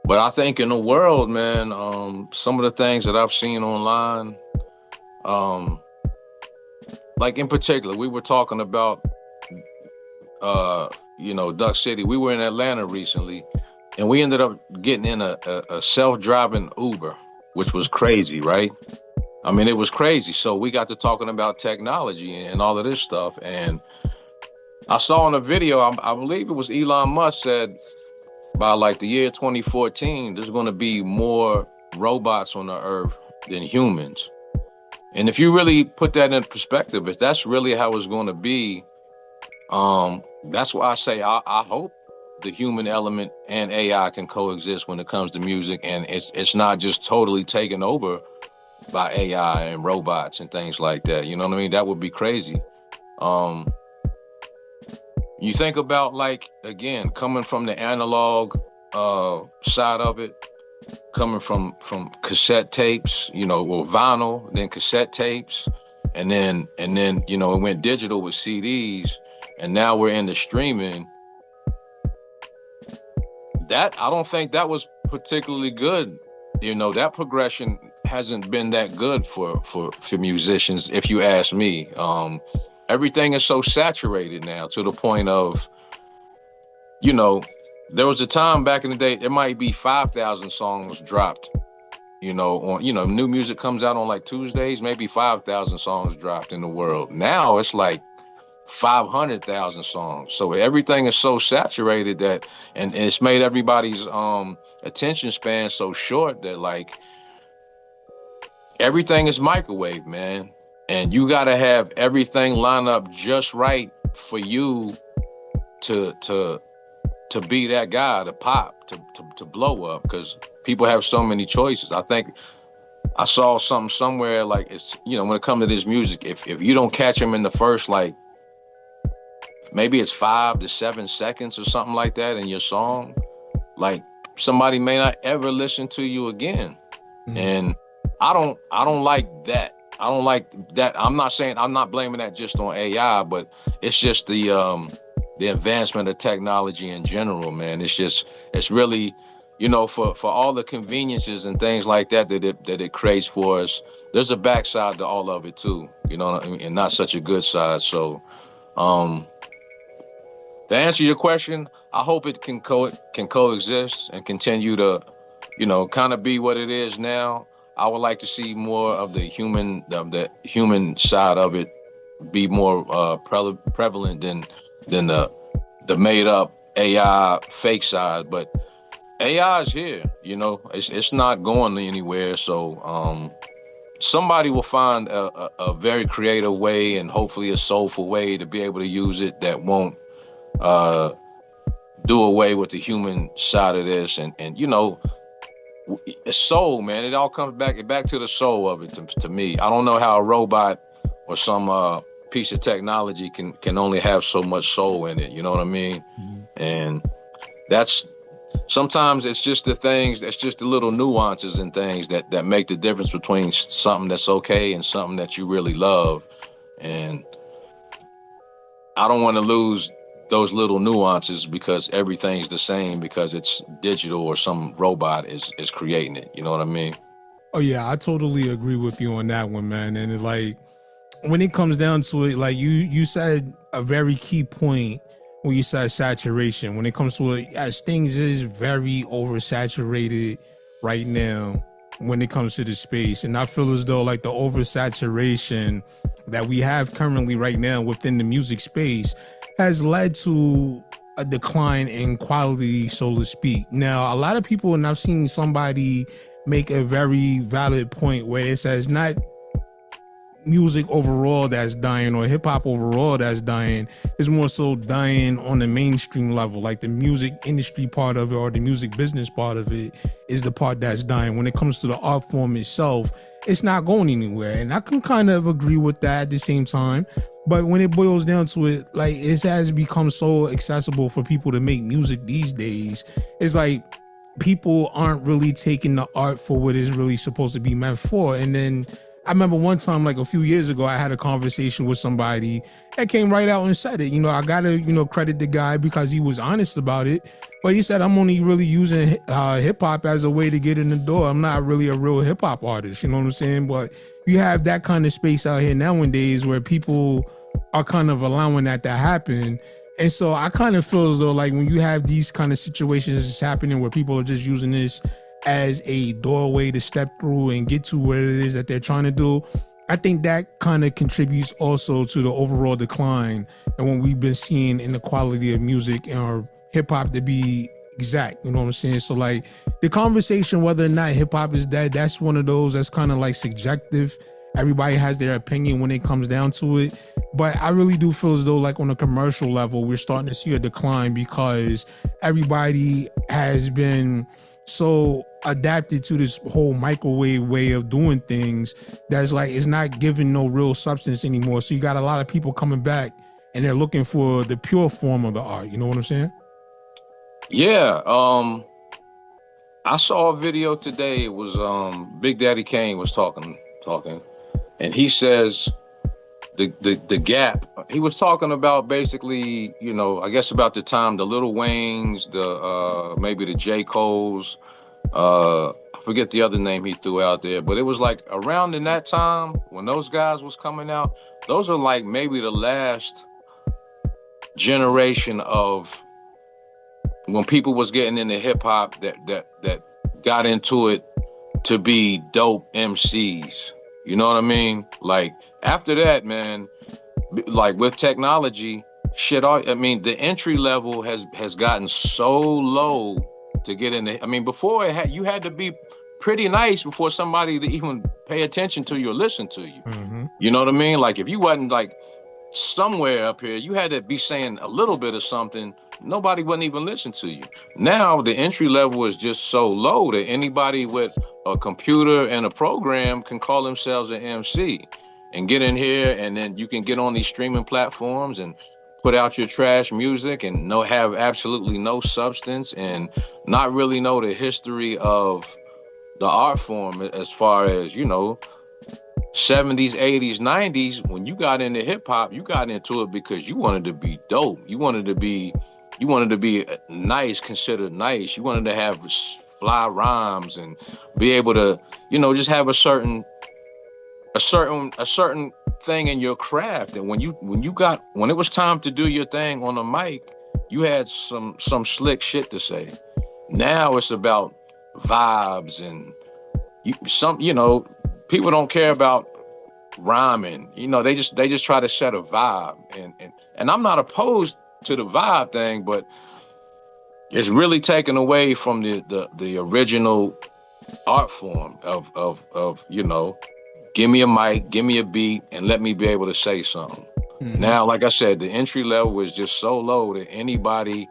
But I think in the world, man, some of the things that I've seen online, like in particular, we were talking about, Duck City. We were in Atlanta recently, and we ended up getting in a self-driving Uber, which was crazy, right? It was crazy. So we got to talking about technology and all of this stuff. And I saw in a video, I believe it was Elon Musk said by like the year 2014, there's going to be more robots on the earth than humans. And if you really put that in perspective, if that's really how it's going to be, that's why I say I hope the human element and AI can coexist when it comes to music, and it's not just totally taken over by AI and robots and things like that. You know what I mean? That would be crazy. You think about, like, again, coming from the analog side of it, coming from cassette tapes, or vinyl, then cassette tapes, and then it went digital with CDs, and now we're into streaming. That, I don't think that was particularly good. That progression hasn't been that good for musicians, if you ask me. Everything is so saturated now, to the point of, there was a time back in the day, there might be 5,000 songs dropped, on, new music comes out on like Tuesdays, maybe 5,000 songs dropped in the world. Now it's like 500,000 songs. So everything is so saturated that, and it's made everybody's attention span so short that like everything is microwave, man. And you gotta have everything line up just right for you to be that guy, to pop, to blow up, because people have so many choices. I think I saw something somewhere like, it's, you know, when it comes to this music, if you don't catch them in the first, like, maybe it's 5 to 7 seconds or something like that in your song, like somebody may not ever listen to you again. And I don't like that. I don't like that. I'm not blaming that just on AI, but it's just the advancement of technology in general, man. It's really, you know, for all the conveniences and things like that it creates for us, there's a backside to all of it too, you know what I mean? And not such a good side. So to answer your question, I hope it can coexist and continue to, you know, kind of be what it is now. I would like to see more of the human side of it be more prevalent than the made up AI fake side. But AI is here, you know, it's not going anywhere. So somebody will find a very creative way, and hopefully a soulful way, to be able to use it that won't do away with the human side of this. And you know, soul, man, it all comes back to the soul of it to me. I don't know how a robot or some piece of technology can only have so much soul in it, you know what I mean? And that's sometimes it's just the things, it's just the little nuances and things that make the difference between something that's okay and something that you really love. And I don't want to lose those little nuances because everything's the same because it's digital or some robot is creating it. You know what I mean? Oh yeah, I totally agree with you on that one, man. And it's like, when it comes down to it, like you said a very key point when you said saturation. When it comes to it, as things is very oversaturated right now when it comes to the space. And I feel as though like the oversaturation that we have currently right now within the music space has led to a decline in quality, so to speak. Now, a lot of people, and I've seen somebody make a very valid point where it says not music overall that's dying or hip hop overall that's dying, is more so dying on the mainstream level. Like the music industry part of it or the music business part of it is the part that's dying. When it comes to the art form itself, it's not going anywhere. And I can kind of agree with that at the same time. But when it boils down to it, like it has become so accessible for people to make music these days. It's like people aren't really taking the art for what it's really supposed to be meant for. And then I remember one time, like a few years ago, I had a conversation with somebody that came right out and said it. You know, I gotta, you know, credit the guy because he was honest about it. But he said, I'm only really using hip hop as a way to get in the door. I'm not really a real hip hop artist. You know what I'm saying? But you have that kind of space out here nowadays where people are kind of allowing that to happen. And so I kind of feel as though like when you have these kind of situations happening where people are just using this as a doorway to step through and get to what it is that they're trying to do, I think that kind of contributes also to the overall decline and what we've been seeing in the quality of music or hip hop, to be exact. You know what I'm saying? So like the conversation whether or not hip hop is dead, that's one of those that's kind of like subjective. Everybody has their opinion when it comes down to it. But I really do feel as though like on a commercial level, we're starting to see a decline because everybody has been so adapted to this whole microwave way of doing things that's like it's not giving no real substance anymore. So you got a lot of people coming back and they're looking for the pure form of the art. You know what I'm saying? Yeah. I saw a video today. It was Big Daddy Kane was talking, and he says the gap. He was talking about basically, you know, I guess about the time the Lil Waynes, the maybe the J. Cole's, I forget the other name he threw out there, but it was like around in that time when those guys was coming out, those are like maybe the last generation of when people was getting into hip hop that got into it to be dope MCs. You know what I mean? Like after that, man, like with technology, I mean, the entry level has gotten so low to get in the. I mean, before you had to be pretty nice before somebody to even pay attention to you or listen to you. Mm-hmm. You know what I mean? Like if you wasn't like somewhere up here, you had to be saying a little bit of something. Nobody wouldn't even listen to you. Now the entry level is just so low that anybody with a computer and a program can call themselves an MC and get in here, and then you can get on these streaming platforms and put out your trash music and have absolutely no substance and not really know the history of the art form as far as 70s, 80s, 90s. When you got into hip hop, you got into it because you wanted to be dope. You wanted to be nice, considered nice. You wanted to have fly rhymes and be able to, just have a certain thing in your craft. And when it was time to do your thing on the mic, you had some slick shit to say. Now it's about vibes and people don't care about rhyming. They just try to set a vibe, and I'm not opposed to the vibe thing, but it's really taken away from the original art form of give me a mic, give me a beat, and let me be able to say something. Mm-hmm. Now, like I said, the entry level is just so low that anybody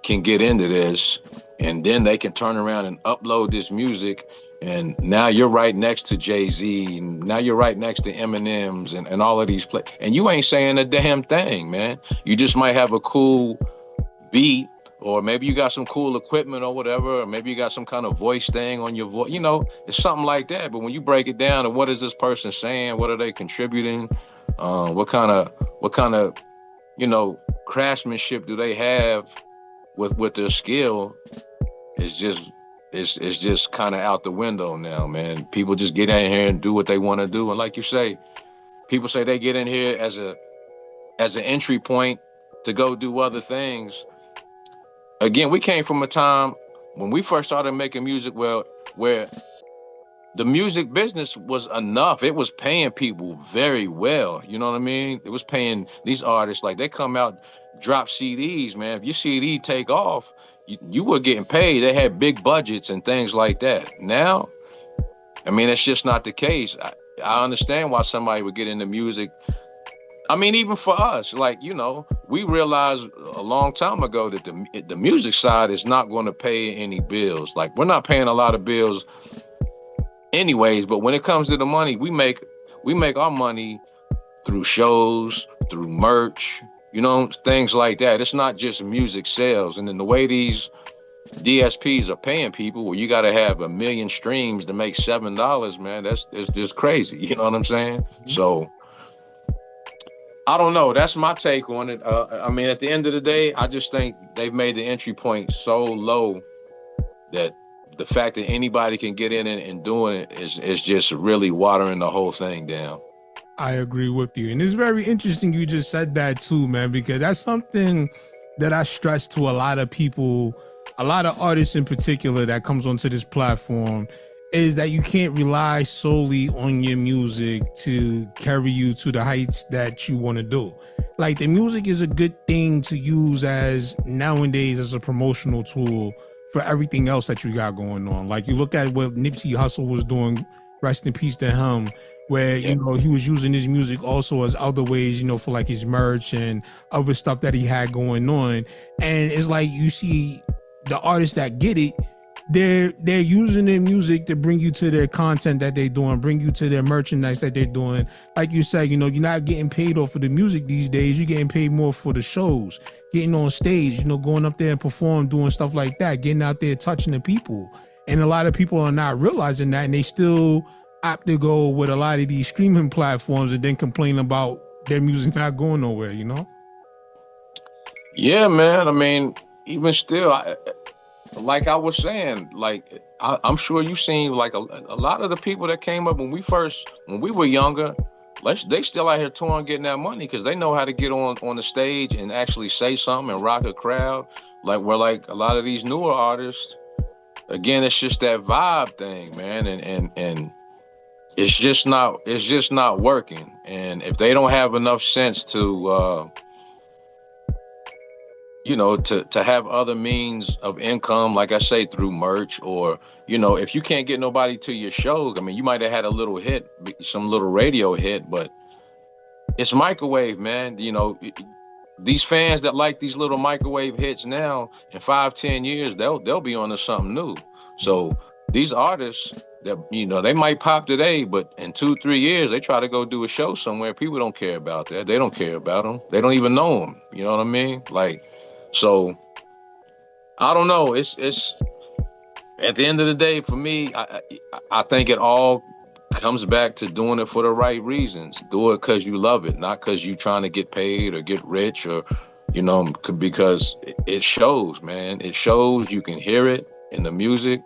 can get into this, and then they can turn around and upload this music, and now you're right next to Jay-Z, and now you're right next to Eminem's and all of these and you ain't saying a damn thing, man. You just might have a cool beat, or maybe you got some cool equipment or whatever, or maybe you got some kind of voice thing on your voice, it's something like that. But when you break it down to what is this person saying, what are they contributing, what kind of craftsmanship do they have with their skill, it's just kind of out the window now, man. People just get in here and do what they want to do, and like you say, people say they get in here as an entry point to go do other things. Again, we came from a time when we first started making music where the music business was enough. It was paying people very well. You know what I mean? It was paying these artists, like they come out, drop CDs, man. If your CD take off, you were getting paid. They had big budgets and things like that. Now, I mean, it's just not the case. I understand why somebody would get into music. I mean, even for us, like, we realized a long time ago that the music side is not going to pay any bills. Like, we're not paying a lot of bills anyways, but when it comes to the money, we make our money through shows, through merch, things like that. It's not just music sales. And then the way these DSPs are paying people, where you got to have 1 million streams to make $7, man, it's just crazy. You know what I'm saying? Mm-hmm. So I don't know. That's my take on it. I mean, at the end of the day, I just think they've made the entry point so low that the fact that anybody can get in and doing it is just really watering the whole thing down. I agree with you. And it's very interesting you just said that too, man, because that's something that I stress to a lot of people, a lot of artists in particular that comes onto this platform, is that you can't rely solely on your music to carry you to the heights that you want to do. Like, the music is a good thing to use as nowadays as a promotional tool for everything else that you got going on. Like, you look at what Nipsey Hussle was doing, rest in peace to him, where, he was using his music also as other ways, for like his merch and other stuff that he had going on. And it's like, you see the artists that get it, they're using their music to bring you to their content that they're doing, bring you to their merchandise that they're doing. Like you said, you're not getting paid off of the music these days. You're getting paid more for the shows, getting on stage, going up there and perform, doing stuff like that, getting out there, touching the people. And a lot of people are not realizing that, and they still opt to go with a lot of these streaming platforms and then complain about their music not going nowhere, Yeah, man. I mean, even still, like I was saying, like I'm sure you've seen like a lot of the people that came up when we were younger, they still out here touring, getting that money because they know how to get on the stage and actually say something and rock a crowd. Like, where like a lot of these newer artists, again, it's just that vibe thing, man, and it's just not working. And if they don't have enough sense to to have other means of income, like I say, through merch, or if you can't get nobody to your show, I mean, you might have had a little hit, some little radio hit, but it's microwave, man. These fans that like these little microwave hits now, in 5-10 years, they'll be on to something new. So these artists that they might pop today, but in 2-3 years they try to go do a show somewhere. People don't care about that. They don't care about them. They don't even know them. You know what I mean? Like, so I don't know. It's at the end of the day, for me, I think it all comes back to doing it for the right reasons. Do it because you love it, not because you trying to get paid or get rich, or because it shows, man. It shows. You can hear it in the music.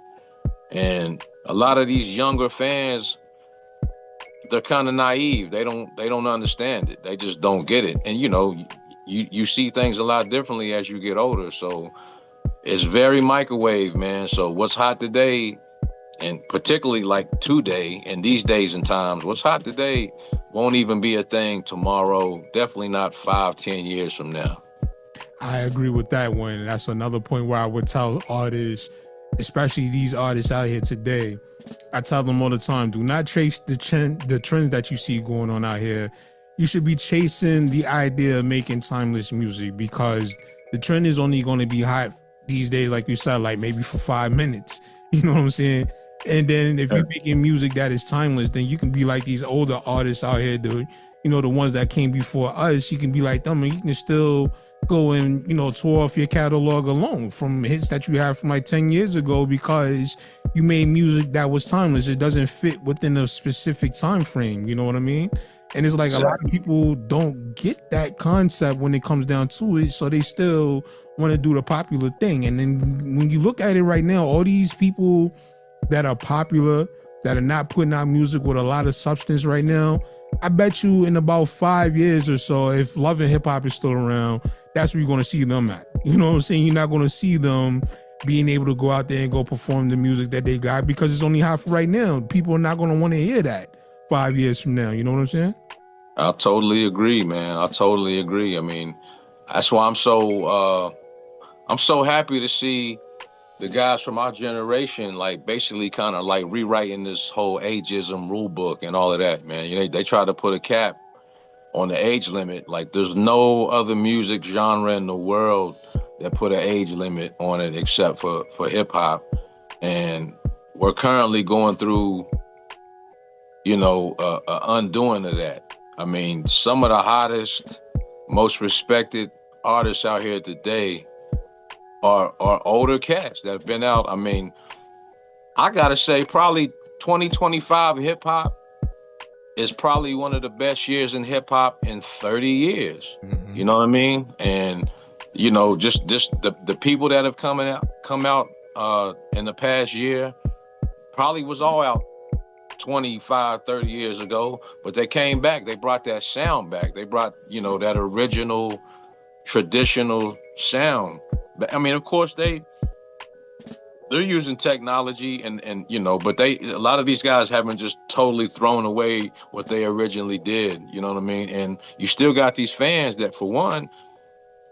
And a lot of these younger fans, they're kind of naive. They don't understand it. They just don't get it. And you see things a lot differently as you get older. So it's very microwave, man. So what's hot today, and particularly like today and these days and times, what's hot today won't even be a thing tomorrow. Definitely not 5-10 years from now. I agree with that one. And that's another point where I would tell artists, especially these artists out here today, I tell them all the time, do not chase the trends that you see going on out here. You should be chasing the idea of making timeless music, because the trend is only going to be hot these days, like you said, like maybe for 5 minutes. You know what I'm saying? And then if you're making music that is timeless, then you can be like these older artists out here, the ones that came before us. You can be like them, and you can still go and tour off your catalog alone from hits that you have from like 10 years ago, because you made music that was timeless. It doesn't fit within a specific time frame. You know what I mean? And it's like a lot of people don't get that concept when it comes down to it, so they still want to do the popular thing. And then when you look at it right now, all these people that are popular, that are not putting out music with a lot of substance right now, I bet you in about 5 years or so, if Love and Hip Hop is still around, that's where you're going to see them at. You know what I'm saying? You're not going to see them being able to go out there and go perform the music that they got, because it's only hot for right now. People are not going to want to hear that 5 years from now. You know what I'm saying? I totally agree, man. I totally agree. I mean, that's why I'm so happy to see the guys from our generation, like, basically kind of like rewriting this whole ageism rule book and all of that, man. They try to put a cap on the age limit. Like, there's no other music genre in the world that put an age limit on it except for hip hop. And we're currently going through, a undoing of that. I mean, some of the hottest, most respected artists out here today are older cats that have been out. I mean, I gotta say, probably 2025 hip hop is probably one of the best years in hip hop in 30 years. Mm-hmm. You know what I mean? And just the people that have come out in the past year probably was all out 25, 30 years ago, but they came back. They brought that sound back. They brought, that original traditional sound. But I mean, of course, they're using technology and but a lot of these guys haven't just totally thrown away what they originally did. You know what I mean? And you still got these fans that, for one,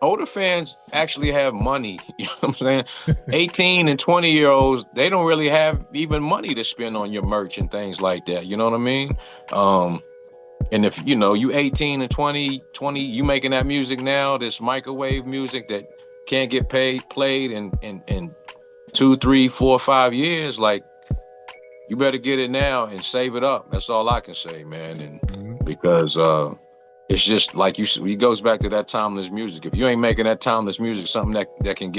older fans actually have money. You know what I'm saying? 18 and 20-year-olds, they don't really have even money to spend on your merch and things like that. You know what I mean? And if, you 18 and 20, you making that music now, this microwave music that can't get played in 2, 3, 4, 5 years, like, you better get it now and save it up. That's all I can say, man. And because it's just like it goes back to that timeless music. If you ain't making that timeless music something that can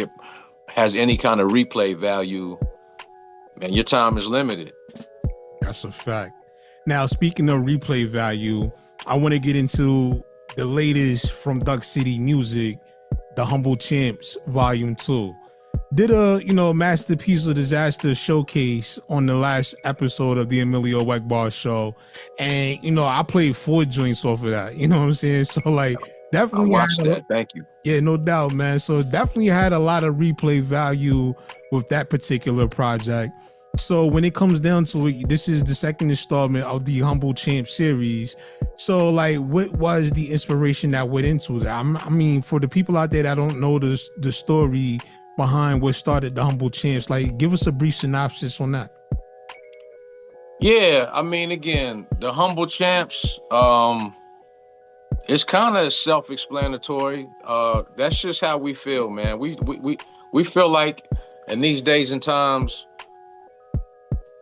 has any kind of replay value, man, your time is limited. That's a fact. Now, speaking of replay value, I want to get into the latest from Duck City Music, the Humble Champs Volume 2. Did a Masterpiece of Disaster showcase on the last episode of the EMillio EgBar show, and I played 4 joints off of that. You know what I'm saying? So, like, definitely I watched that. Thank you. Yeah, no doubt, man. So definitely had a lot of replay value with that particular project. So when it comes down to it, this is the second installment of the Humble Champ series. So like, what was the inspiration that went into that? I mean, for the people out there that don't know the story behind what started the Humble Champs, like, give us a brief synopsis on that. Yeah, I mean, again, the Humble Champs, it's kind of self-explanatory. That's just how we feel, man. We feel like in these days and times,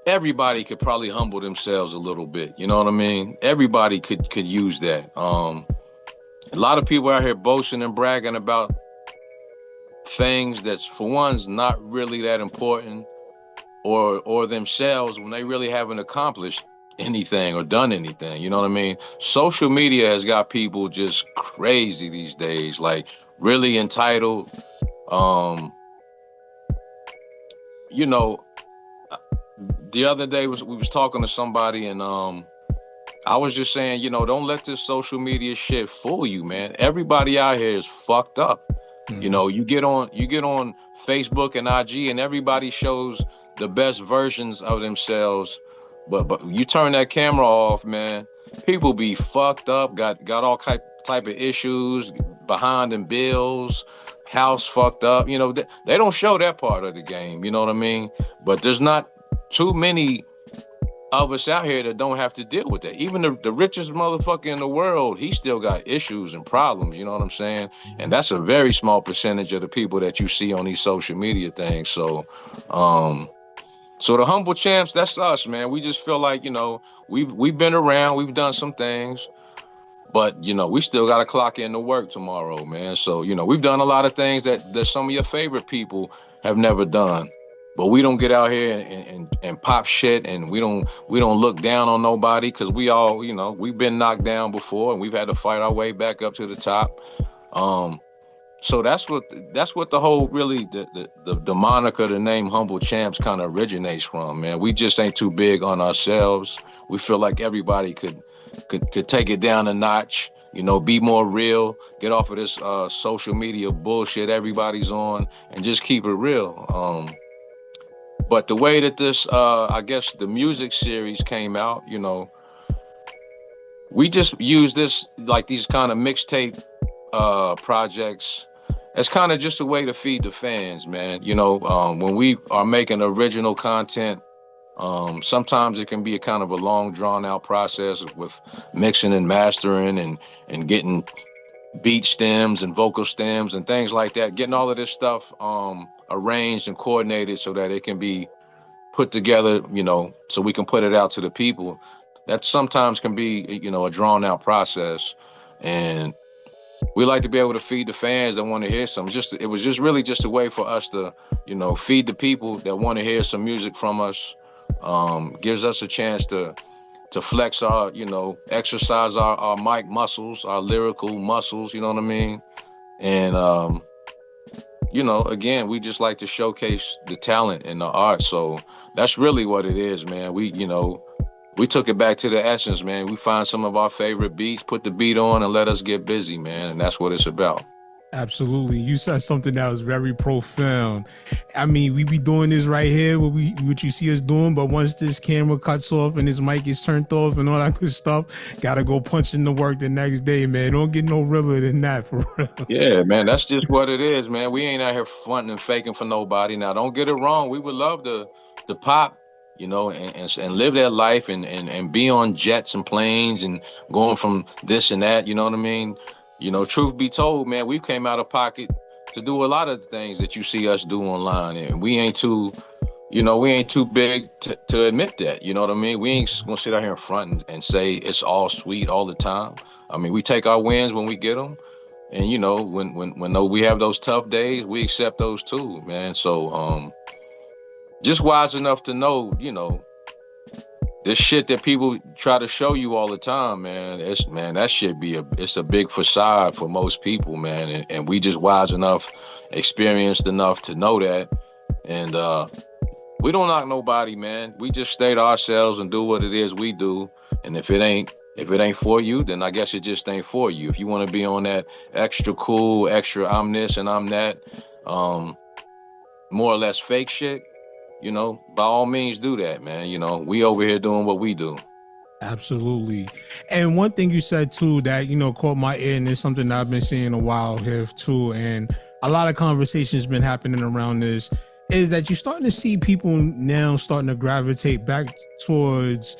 everybody could probably humble themselves a little bit. You know what I mean? Everybody could use that. A lot of people out here boasting and bragging about things that's, for one's, not really that important, or themselves, when they really haven't accomplished anything or done anything. You know what I mean? Social media has got people just crazy these days, like really entitled. You know, the other day we was talking to somebody, and I was just saying, don't let this social media shit fool you, man. Everybody out here is fucked up. Mm-hmm. You get on Facebook and IG, and everybody shows the best versions of themselves. But you turn that camera off, man, people be fucked up, got all type of issues, behind in bills, house fucked up. They don't show that part of the game, you know what I mean? But there's not too many of us out here that don't have to deal with that. Even the richest motherfucker in the world, he still got issues and problems, you know what I'm saying? And that's a very small percentage of the people that you see on these social media things. So the Humble Champs, that's us, man. We just feel like, we've been around, we've done some things, but we still got to clock in to work tomorrow, man. So we've done a lot of things that some of your favorite people have never done. But we don't get out here and pop shit, and we don't look down on nobody, because we all, we've been knocked down before, and we've had to fight our way back up to the top. So that's what the whole, really, the moniker, the name Humble Champs kind of originates from, man. We just ain't too big on ourselves. We feel like everybody could take it down a notch, be more real, get off of this social media bullshit everybody's on, and just keep it real. But the way that this, I guess, the music series came out, we just use this, like, these kind of mixtape projects. It's kind of just a way to feed the fans, man. When we are making original content, sometimes it can be a kind of a long, drawn out process with mixing and mastering and getting beat stems and vocal stems and things like that, getting all of this stuff arranged and coordinated so that it can be put together, so we can put it out to the people. That sometimes can be, a drawn out process. And we like to be able to feed the fans that want to hear some. It was just really just a way for us to, feed the people that want to hear some music from us. Gives us a chance to flex our, exercise our mic muscles, our lyrical muscles, you know what I mean? And, again, we just like to showcase the talent and the art. So that's really what it is, man. We took it back to the essence, man. We find some of our favorite beats, put the beat on, and let us get busy, man. And that's what it's about. Absolutely. You said something that was very profound. I mean, we be doing this right here, what you see us doing, but once this camera cuts off and this mic is turned off and all that good stuff, gotta go punch in the work the next day, man. Don't get no realer than that, for real. Yeah, man, that's just what it is, man. We ain't out here fronting and faking for nobody. Now, don't get it wrong. We would love to pop, and live that life and be on jets and planes and going from this and that, you know what I mean? Truth be told, man, we came out of pocket to do a lot of the things that you see us do online, and we ain't too big to admit that, you know what I mean? We ain't gonna sit out here in front and say it's all sweet all the time. I mean, we take our wins when we get them, and when we have those tough days, we accept those too, man. So just wise enough to know, this shit that people try to show you all the time, man, that shit it's a big facade for most people, man. And we just wise enough, experienced enough to know that. And we don't knock nobody, man. We just stay to ourselves and do what it is we do. And if it ain't for you, then I guess it just ain't for you. If you want to be on that extra cool, extra I'm this and I'm that, more or less fake shit, by all means do that, man. We over here doing what we do. Absolutely. And one thing you said too that, caught my ear, and it's something that I've been seeing a while here too, and a lot of conversations been happening around this, is that you're starting to see people now starting to gravitate back towards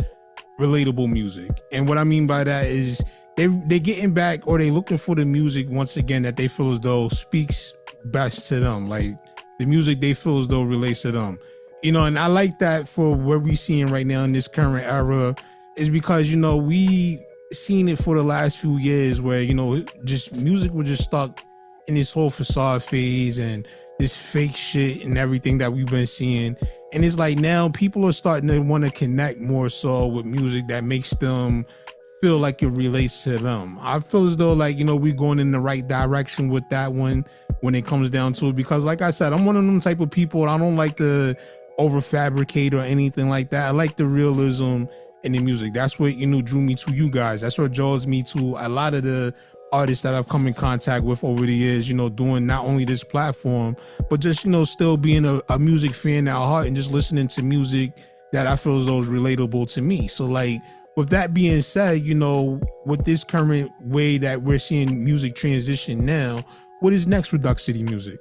relatable music. And what I mean by that is they're getting back, or they looking for the music once again that they feel as though speaks best to them. Like the music they feel as though relates to them. And I like that for what we seeing right now in this current era, is because, we seen it for the last few years where, just music was just stuck in this whole facade phase and this fake shit and everything that we've been seeing. And it's like now people are starting to want to connect more so with music that makes them feel like it relates to them. I feel as though like, we're going in the right direction with that one when it comes down to it, because like I said, I'm one of them type of people. I don't like to over fabricate or anything like that. I like the realism in the music. That's what, drew me to you guys. That's what draws me to a lot of the artists that I've come in contact with over the years, doing not only this platform, but just, still being a music fan at heart and just listening to music that I feel as though is relatable to me. So like, with that being said, with this current way that we're seeing music transition now, what is next for Duck City Music?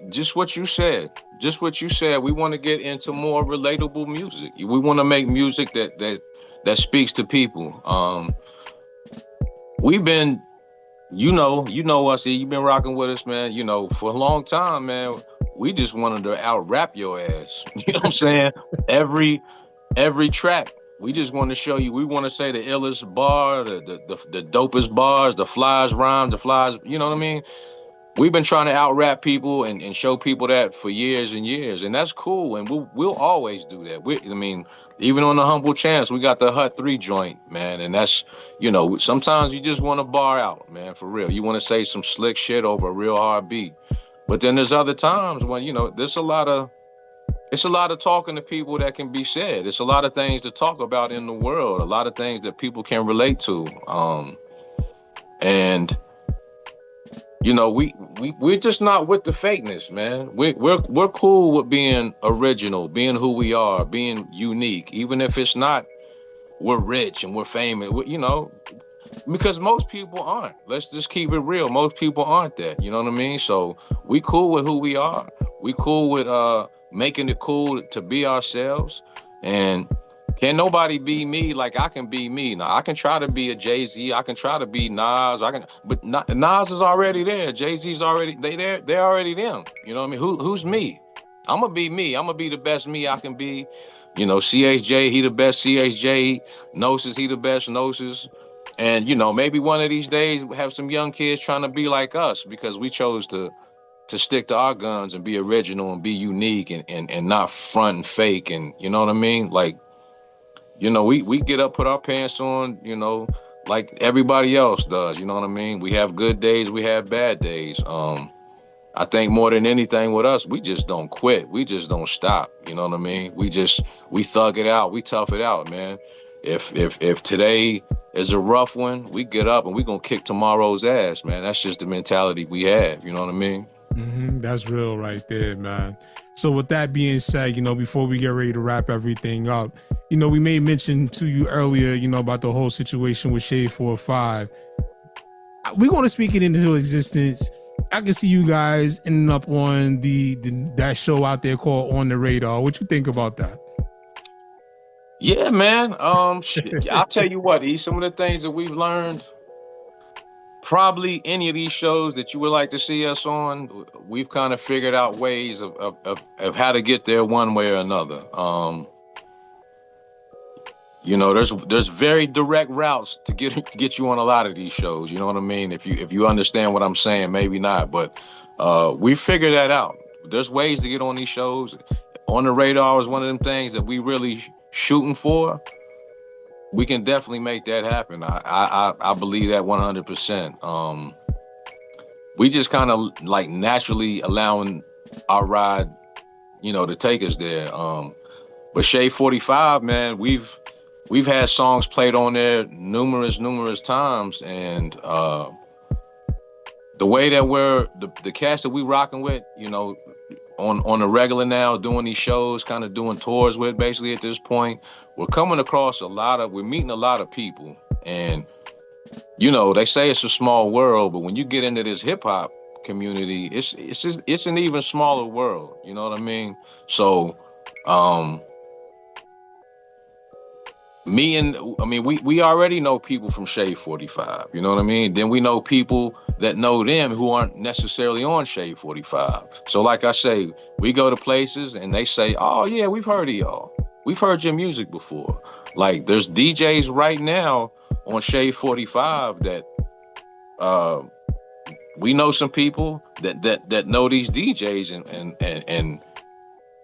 Just what you said. We want to get into more relatable music. We want to make music that speaks to people. We've been, us, you've been rocking with us, man, for a long time, man. We just wanted to out rap your ass. You know what I'm saying? Every track, we just want to show you, we want to say the illest bar, the dopest bars, the flies rhyme, you know what I mean? We've been trying to out rap people and show people that for years and years, and that's cool, and we'll always do that. Even on the humble chance, we got the Hut 3 joint, man, and that's, sometimes you just want to bar out, man, for real. You want to say some slick shit over a real hard beat, but then there's other times when, there's a lot of talking to people that can be said. It's a lot of things to talk about in the world, a lot of things that people can relate to, and we're just not with the fakeness, man. We're cool with being original, being who we are, being unique, even if it's not we're rich and we're famous, because most people aren't. Let's just keep it real. Most people aren't that, you know what I mean? So we cool with who we are. We cool with making it cool to be ourselves, and can't nobody be me like I can be me. Now I can try to be a Jay-Z, I can try to be Nas, but Nas is already there. Jay-Z's already they're already them. You know what I mean? Who's me? I'm gonna be me. I'm gonna be the best me I can be. CHJ, he the best CHJ. Gnosis, he the best Gnosis. And maybe one of these days we have some young kids trying to be like us because we chose to stick to our guns and be original and be unique and not front and fake, and you know what I mean? Like, we get up, put our pants on, like everybody else does, you know what I mean? We have good days, we have bad days. I think more than anything with us, we just don't quit. We just don't stop, you know what I mean? We thug it out, we tough it out, man. If today is a rough one, we get up and we gonna kick tomorrow's ass, man. That's just the mentality we have, you know what I mean? That's real right there, man. So with that being said, before we get ready to wrap everything up, we made mention to you earlier, about the whole situation with Shade 4-5. We're going to speak it into existence. I can see you guys ending up on that show out there called On the Radar. What you think about that? Yeah, man. I'll tell you what, some of the things that we've learned, probably any of these shows that you would like to see us on, we've kind of figured out ways of how to get there one way or another. There's very direct routes to get you on a lot of these shows. You know what I mean? If you understand what I'm saying, maybe not, but we figured that out. There's ways to get on these shows. On the Radar is one of them things that we really shooting for. We can definitely make that happen. I believe that 100%. We just kind of like naturally allowing our ride, to take us there. But Shade 45, man, we've had songs played on there numerous times, and the way that the cast that we rocking with, on the regular now, doing these shows, kind of doing tours with. Basically, at this point, we're coming across we're meeting a lot of people, and you know, they say it's a small world, but when you get into this hip hop community, it's an even smaller world. You know what I mean? So, we already know people from Shade 45. You know what I mean? Then we know people that know them who aren't necessarily on Shade 45. So, like I say, we go to places and they say, "Oh yeah, we've heard of y'all. We've heard your music before." Like, there's DJs right now on Shade 45 that we know some people that know these DJs and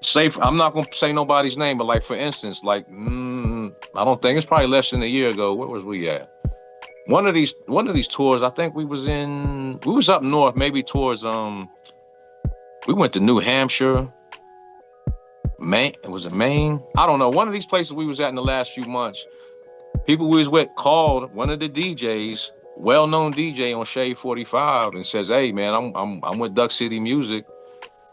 say, I'm not gonna say nobody's name, but like, for instance, like I don't think, it's probably less than a year ago. Where was we at? One of these tours, I think we was up north, maybe towards we went to New Hampshire, Maine. Was it Maine? I don't know. One of these places we was at in the last few months. People we was with called one of the DJs, well-known DJ on Shade 45, and says, "Hey man, I'm with Duck City Music.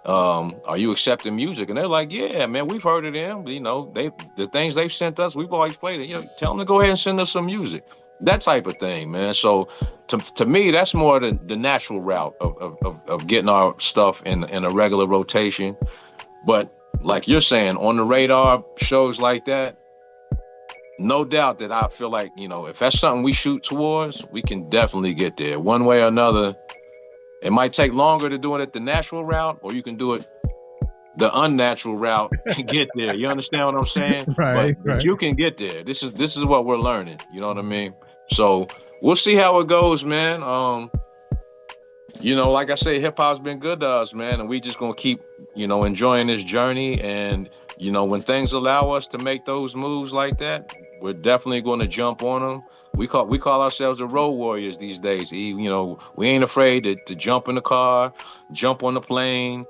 Are you accepting music?" And they're like, "Yeah, man, we've heard of them. You know, the things they've sent us, we've always played it. You know, tell them to go ahead and send us some music." That type of thing, man. So to me, that's more the natural route of getting our stuff in a regular rotation. But like you're saying, on the radar shows like that, no doubt that I feel like, you know, if that's something we shoot towards, we can definitely get there one way or another. It might take longer to do it at the natural route, or you can do it the unnatural route and get there. You understand what I'm saying? Right, but right. You can get there. This is what we're learning. You know what I mean? So we'll see how it goes, man. You know, like I say, hip hop's been good to us, man, and we just gonna keep, you know, enjoying this journey. And you know, when things allow us to make those moves like that, we're definitely going to jump on them. We call ourselves the road warriors these days. You know, we ain't afraid to jump in the car, jump on the plane,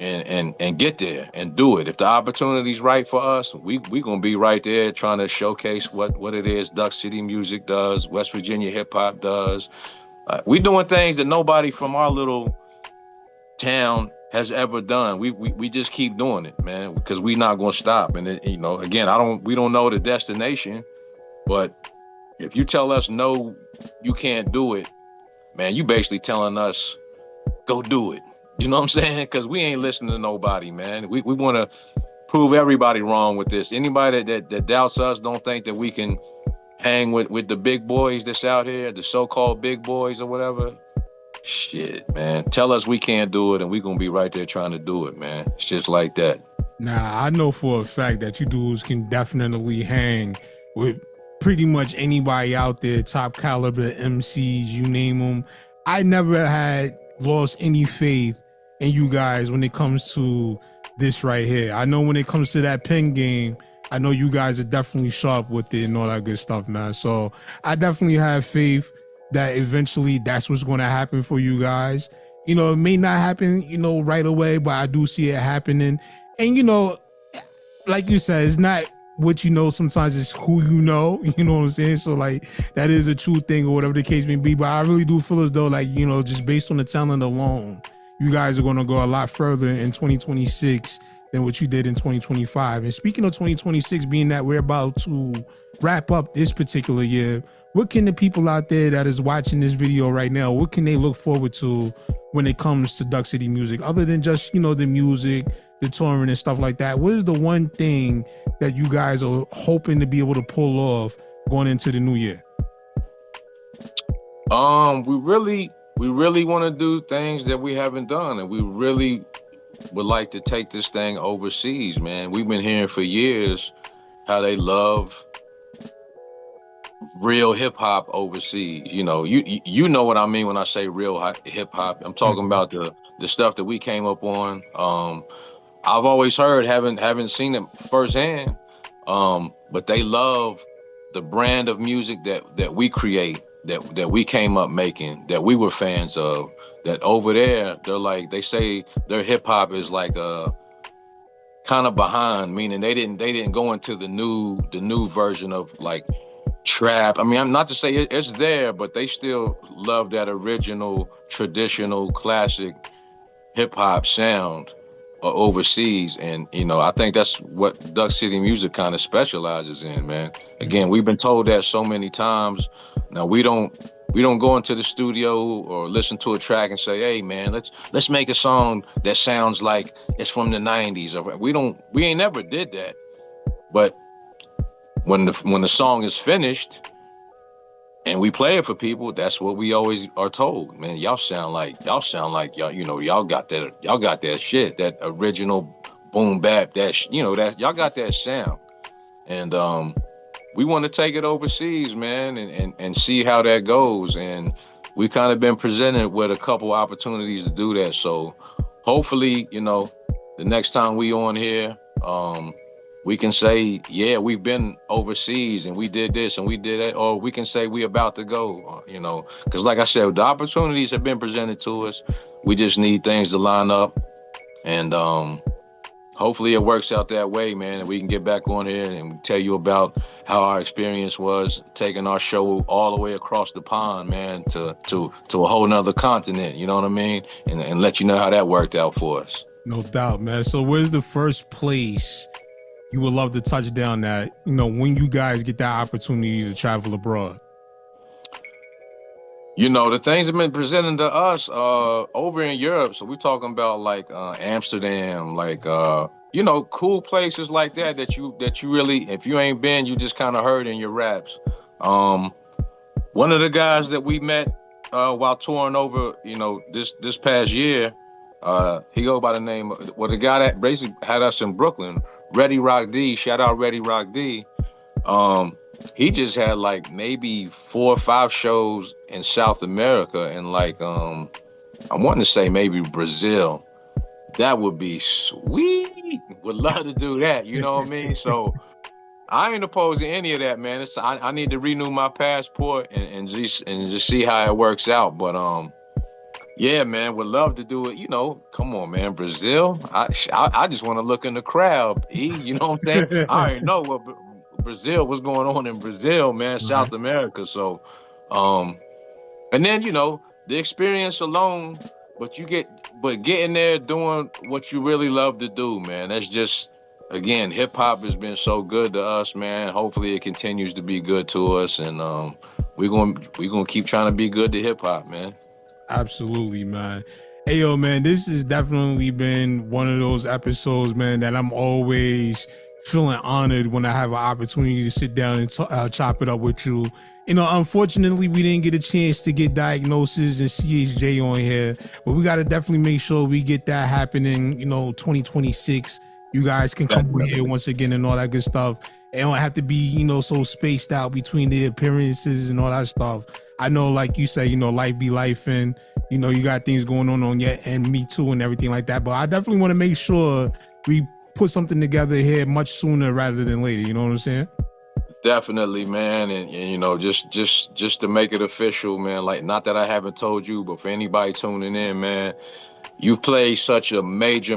and get there and do it. If the opportunity's right for us, we gonna be right there trying to showcase what it is Duck City Music does, West Virginia hip hop does. We doing things that nobody from our little town has ever done. We just keep doing it, man, because we not gonna stop. And you know, again, we don't know the destination, but if you tell us no, you can't do it, man, you basically telling us go do it. You know what I'm saying? Because we ain't listening to nobody, man. We want to prove everybody wrong with this. Anybody that doubts us, don't think that we can hang with the big boys that's out here, the so-called big boys or whatever. Shit, man. Tell us we can't do it, and we gonna be right there trying to do it, man. It's just like that. Nah, I know for a fact that you dudes can definitely hang with pretty much anybody out there, top caliber MCs, you name them. I never had lost any faith in you guys when it comes to this right here. I know when it comes to that pen game, I know you guys are definitely sharp with it and all that good stuff, man. So I definitely have faith that eventually that's what's going to happen for you guys. You know, it may not happen, you know, right away, but I do see it happening. And, you know, like you said, it's not what you know, sometimes it's who you know, you know what I'm saying? So like, that is a true thing or whatever the case may be. But I really do feel as though, like, you know, just based on the talent alone, you guys are going to go a lot further in 2026 than what you did in 2025. And speaking of 2026, being that we're about to wrap up this particular year, what can the people out there that is watching this video right now, what can they look forward to when it comes to Duck City Music, other than just, you know, the music, the touring and stuff like that? What is the one thing that you guys are hoping to be able to pull off going into the new year? We really want to do things that we haven't done, and we really would like to take this thing overseas, man. We've been hearing for years how they love real hip hop overseas. You know, you know what I mean when I say real hip hop. I'm talking about the stuff that we came up on. I've always heard, haven't seen it firsthand, but they love the brand of music that we create, that we came up making, that we were fans of. That over there, they say their hip hop is like kind of behind, meaning they didn't go into the new version of like trap. I mean, I'm not to say it's there, but they still love that original, traditional, classic hip hop sound. overseas. And I think that's what Duck City Music kind of specializes in, man. Again, we've been told that so many times. Now we don't go into the studio or listen to a track and say, hey man, let's make a song that sounds like it's from the 90s. We ain't never did that. But when the song is finished and we play it for people, that's what we always are told. Man, y'all sound like y'all, y'all got that shit, that original boom bap, that y'all got that sound. And we want to take it overseas, man, and see how that goes. And we kind of been presented with a couple opportunities to do that. So hopefully, the next time we on here, we can say, yeah, we've been overseas and we did this and we did that, or we can say we about to go, because like I said, the opportunities have been presented to us. We just need things to line up, and hopefully it works out that way, man, and we can get back on here and tell you about how our experience was taking our show all the way across the pond, man, to a whole nother continent, you know what I mean? And let you know how that worked out for us. No doubt, man. So where's the first place you would love to touch down at, when you guys get that opportunity to travel abroad? The things have been presented to us over in Europe. So we're talking about like Amsterdam, like cool places like that you really, if you ain't been, you just kind of heard in your raps. One of the guys that we met while touring over, this past year, he go by the name of, the guy that basically had us in Brooklyn, Ready Rock D. Shout out Ready Rock D. He just had like maybe 4 or 5 shows in South America, and like I want to say maybe Brazil. That would be sweet. Would love to do that. You know what I mean? So I ain't opposed to any of that, man. I need to renew my passport and just see how it works out. But yeah, man, would love to do it. Come on, man, Brazil. I just want to look in the crowd. You know what I'm saying? I already know what Brazil, what's going on in Brazil, man, South America. So, and then the experience alone. But getting there, doing what you really love to do, man. That's just, again, hip hop has been so good to us, man. Hopefully, it continues to be good to us, and we're gonna keep trying to be good to hip hop, man. Absolutely, man. Hey, yo, man, this has definitely been one of those episodes, man, that I'm always feeling honored when I have an opportunity to sit down and chop it up with you. Unfortunately, we didn't get a chance to get Diagnosis and CHJ on here, but we got to definitely make sure we get that happening, 2026. You guys can come over here once again and all that good stuff. It don't have to be, so spaced out between the appearances and all that stuff. I know, like you say, life be life, and, you got things going on your end, me too, and everything like that. But I definitely want to make sure we put something together here much sooner rather than later. You know what I'm saying? Definitely, man, and just to make it official, man. Like, not that I haven't told you, but for anybody tuning in, man, you play such a major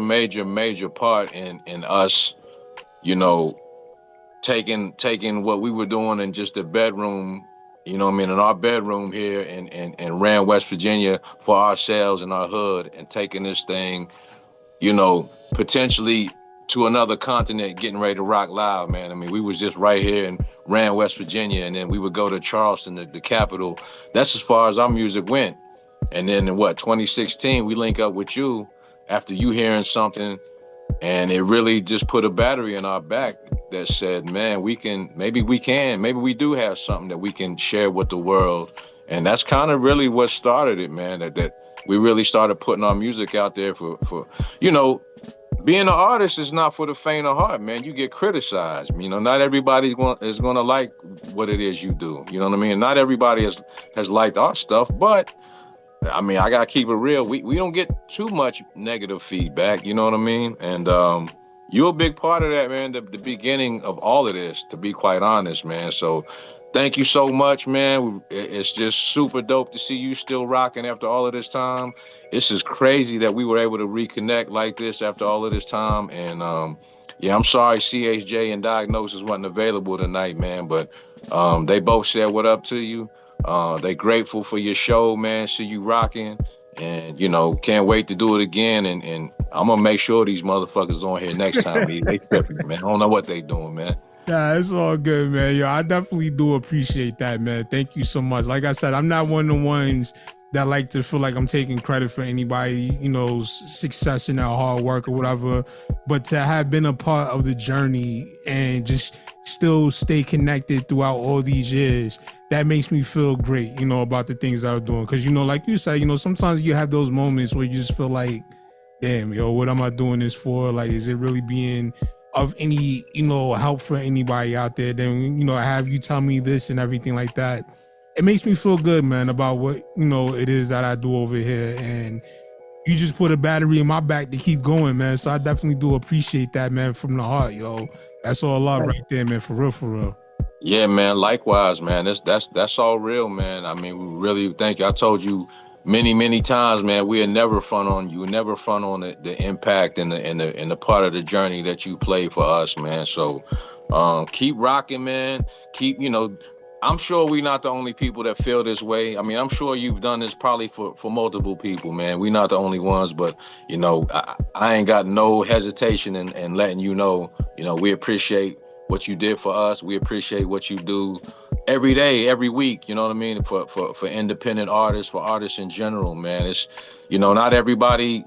part in us, taking what we were doing in just the bedroom, in our bedroom here in Rand, West Virginia, for ourselves and our hood, and taking this thing, potentially to another continent, getting ready to rock live, man. I mean, we was just right here in Rand, West Virginia, and then we would go to Charleston, the capital. That's as far as our music went. And then in 2016, we link up with you after you hearing something, and it really just put a battery in our back that said, man, maybe we do have something that we can share with the world. And that's kind of really what started it, man, that we really started putting our music out there for being an artist is not for the faint of heart, man. You get criticized. Not everybody is going to like what it is you do. You know what I mean? Not everybody has liked our stuff, but I mean, I got to keep it real. We don't get too much negative feedback. You know what I mean? And you're a big part of that, man. The beginning of all of this, to be quite honest, man. So thank you so much, man. It's just super dope to see you still rocking after all of this time. This is crazy that we were able to reconnect like this after all of this time. And yeah, I'm sorry CHJ and Diagnosis wasn't available tonight, man. But they both said what up to you. They grateful for your show, man. See you rocking. And you know, can't wait to do it again. And I'm gonna make sure these motherfuckers on here next time. They tripping, man. I don't know what they doing, man. Yeah, it's all good, man. Yo, I definitely do appreciate that, man. Thank you so much. Like I said, I'm not one of the ones that like to feel like I'm taking credit for anybody, you know, success in their hard work or whatever. But to have been a part of the journey and just still stay connected throughout all these years, that makes me feel great, you know, about the things I was doing. Cause, you know, like you said, you know, sometimes you have those moments where you just feel like, damn, yo, what am I doing this for? Like, is it really being of any, you know, help for anybody out there? Then, you know, have you tell me this and everything like that. It makes me feel good, man, about what, you know, it is that I do over here. And you just put a battery in my back to keep going, man. So I definitely do appreciate that, man, from the heart, yo. That's all love right there, man, for real, for real. Yeah, man. Likewise, man. That's all real, man. I mean, we really thank you. I told you many times, man. We'll never front on you. Never front on the impact and the part of the journey that you play for us, man. So, keep rocking, man. Keep, you know. I'm sure we're not the only people that feel this way. I mean, I'm sure you've done this probably for multiple people, man. We're not the only ones, but you know, I ain't got no hesitation in letting you know, we appreciate what you did for us. We appreciate what you do every day, every week, you know what I mean? For independent artists, for artists in general, man. It's, you know, not everybody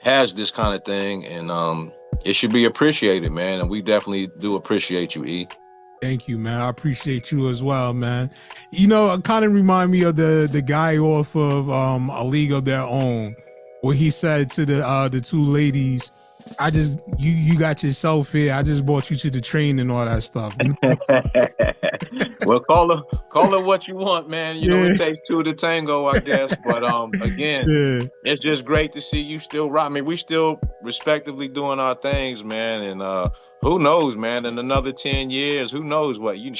has this kind of thing, and it should be appreciated, man. And we definitely do appreciate you, E. Thank you, man. I appreciate you as well, man. You know, it kind of remind me of the guy off of A League of Their Own, where he said to the two ladies, I just you got yourself here. I just brought you to the train and all that stuff. You know Well, call it what you want, man. You know, it takes two to tango, I guess. But again, it's just great to see you still rock. I mean, we still respectively doing our things, man. And who knows, man? In another 10 years, who knows what? You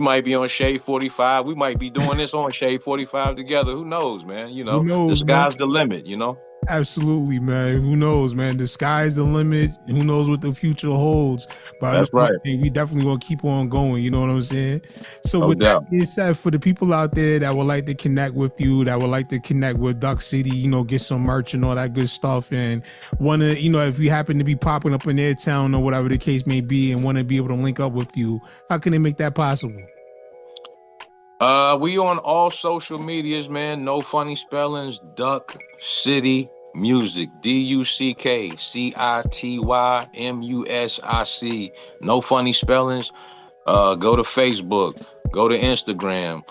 might be on Shade 45. We might be doing this on Shade 45 together. Who knows, man? You know, the sky's the limit, you know? Absolutely, man. Who knows, man? The sky's the limit. Who knows what the future holds? But that's right. We definitely gonna keep on going. You know what I'm saying? So with that being said, for the people out there that would like to connect with you, that would like to connect with Duck City, you know, get some merch and all that good stuff, and wanna, you know, if you happen to be popping up in their town or whatever the case may be, and want to be able to link up with you, how can they make that possible? We on all social medias, man. No funny spellings. Duck City Music. DuckCityMusic. No funny spellings. Go to Facebook. Go to Instagram.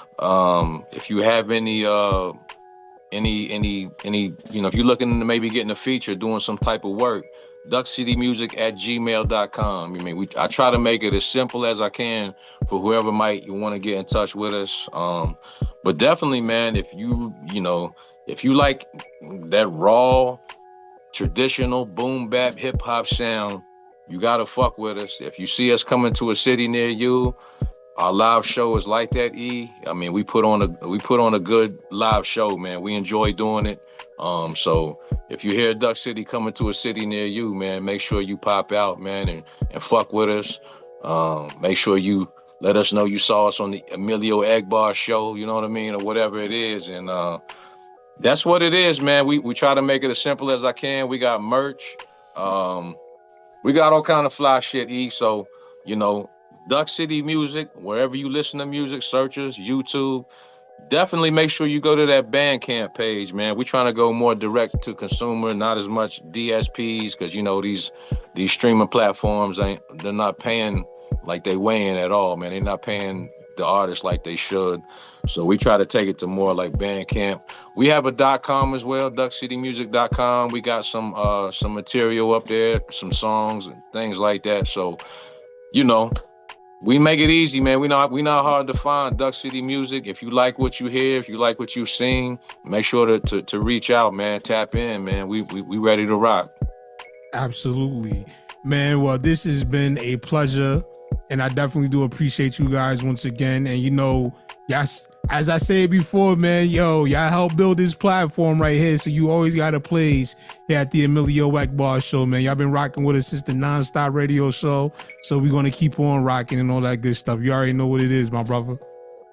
If you have any, you know, if you're looking to maybe getting a feature, doing some type of work, DuckCityMusic@gmail.com. I mean, I try to make it as simple as I can for whoever might want to get in touch with us. But definitely, man, if you like that raw, traditional boom bap hip hop sound, you gotta fuck with us. If you see us coming to a city near you, our live show is like that, E. I mean, we put on a good live show, man. We enjoy doing it. So if you hear Duck City coming to a city near you, man, make sure you pop out, man, and fuck with us. Make sure you let us know you saw us on the EMillio EgBar show, you know what I mean, or whatever it is. And that's what it is, man. We try to make it as simple as I can. We got merch. We got all kind of fly shit, E. So, you know, Duck City Music, wherever you listen to music, searchers, YouTube, definitely make sure you go to that Bandcamp page, man. We're trying to go more direct to consumer, not as much DSPs, because, you know, these streaming platforms, they're not paying like they weighing at all, man. They're not paying the artists like they should. So we try to take it to more like Bandcamp. We have a .com as well, DuckCityMusic.com. We got some material up there, some songs and things like that. So, you know, we make it easy, man. We not hard to find. Duck City Music. If you like what you hear, if you like what you've seen, make sure to reach out, man. Tap in, man. We ready to rock. Absolutely, man. Well, this has been a pleasure, and I definitely do appreciate you guys once again. And you know, yes, as I said before, man, y'all helped build this platform right here, so you always got a place here at the EMillio EgBar show, man. Y'all been rocking with us since the nonstop radio show, so we're gonna keep on rocking and all that good stuff. You already know what it is, my brother.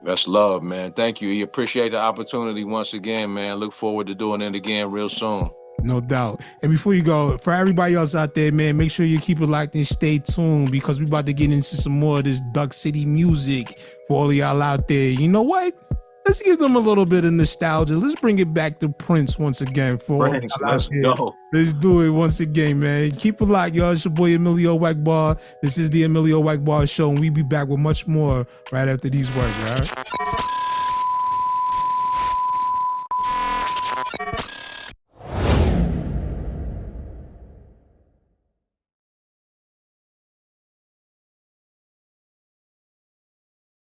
That's love, man. Thank you. We appreciate the opportunity once again, man. Look forward to doing it again real soon. No doubt. And before you go, for everybody else out there, man, make sure you keep it locked and stay tuned because we about to get into some more of this Duck City music for all of y'all out there. You know what? Let's give them a little bit of nostalgia. Let's bring it back to Prince once again for all Prince, y'all out let's there. go. Let's do it once again, man. Keep it locked, y'all. It's your boy EMillio EgBar. This is the EMillio EgBar Show, and we be back with much more right after these words, all right?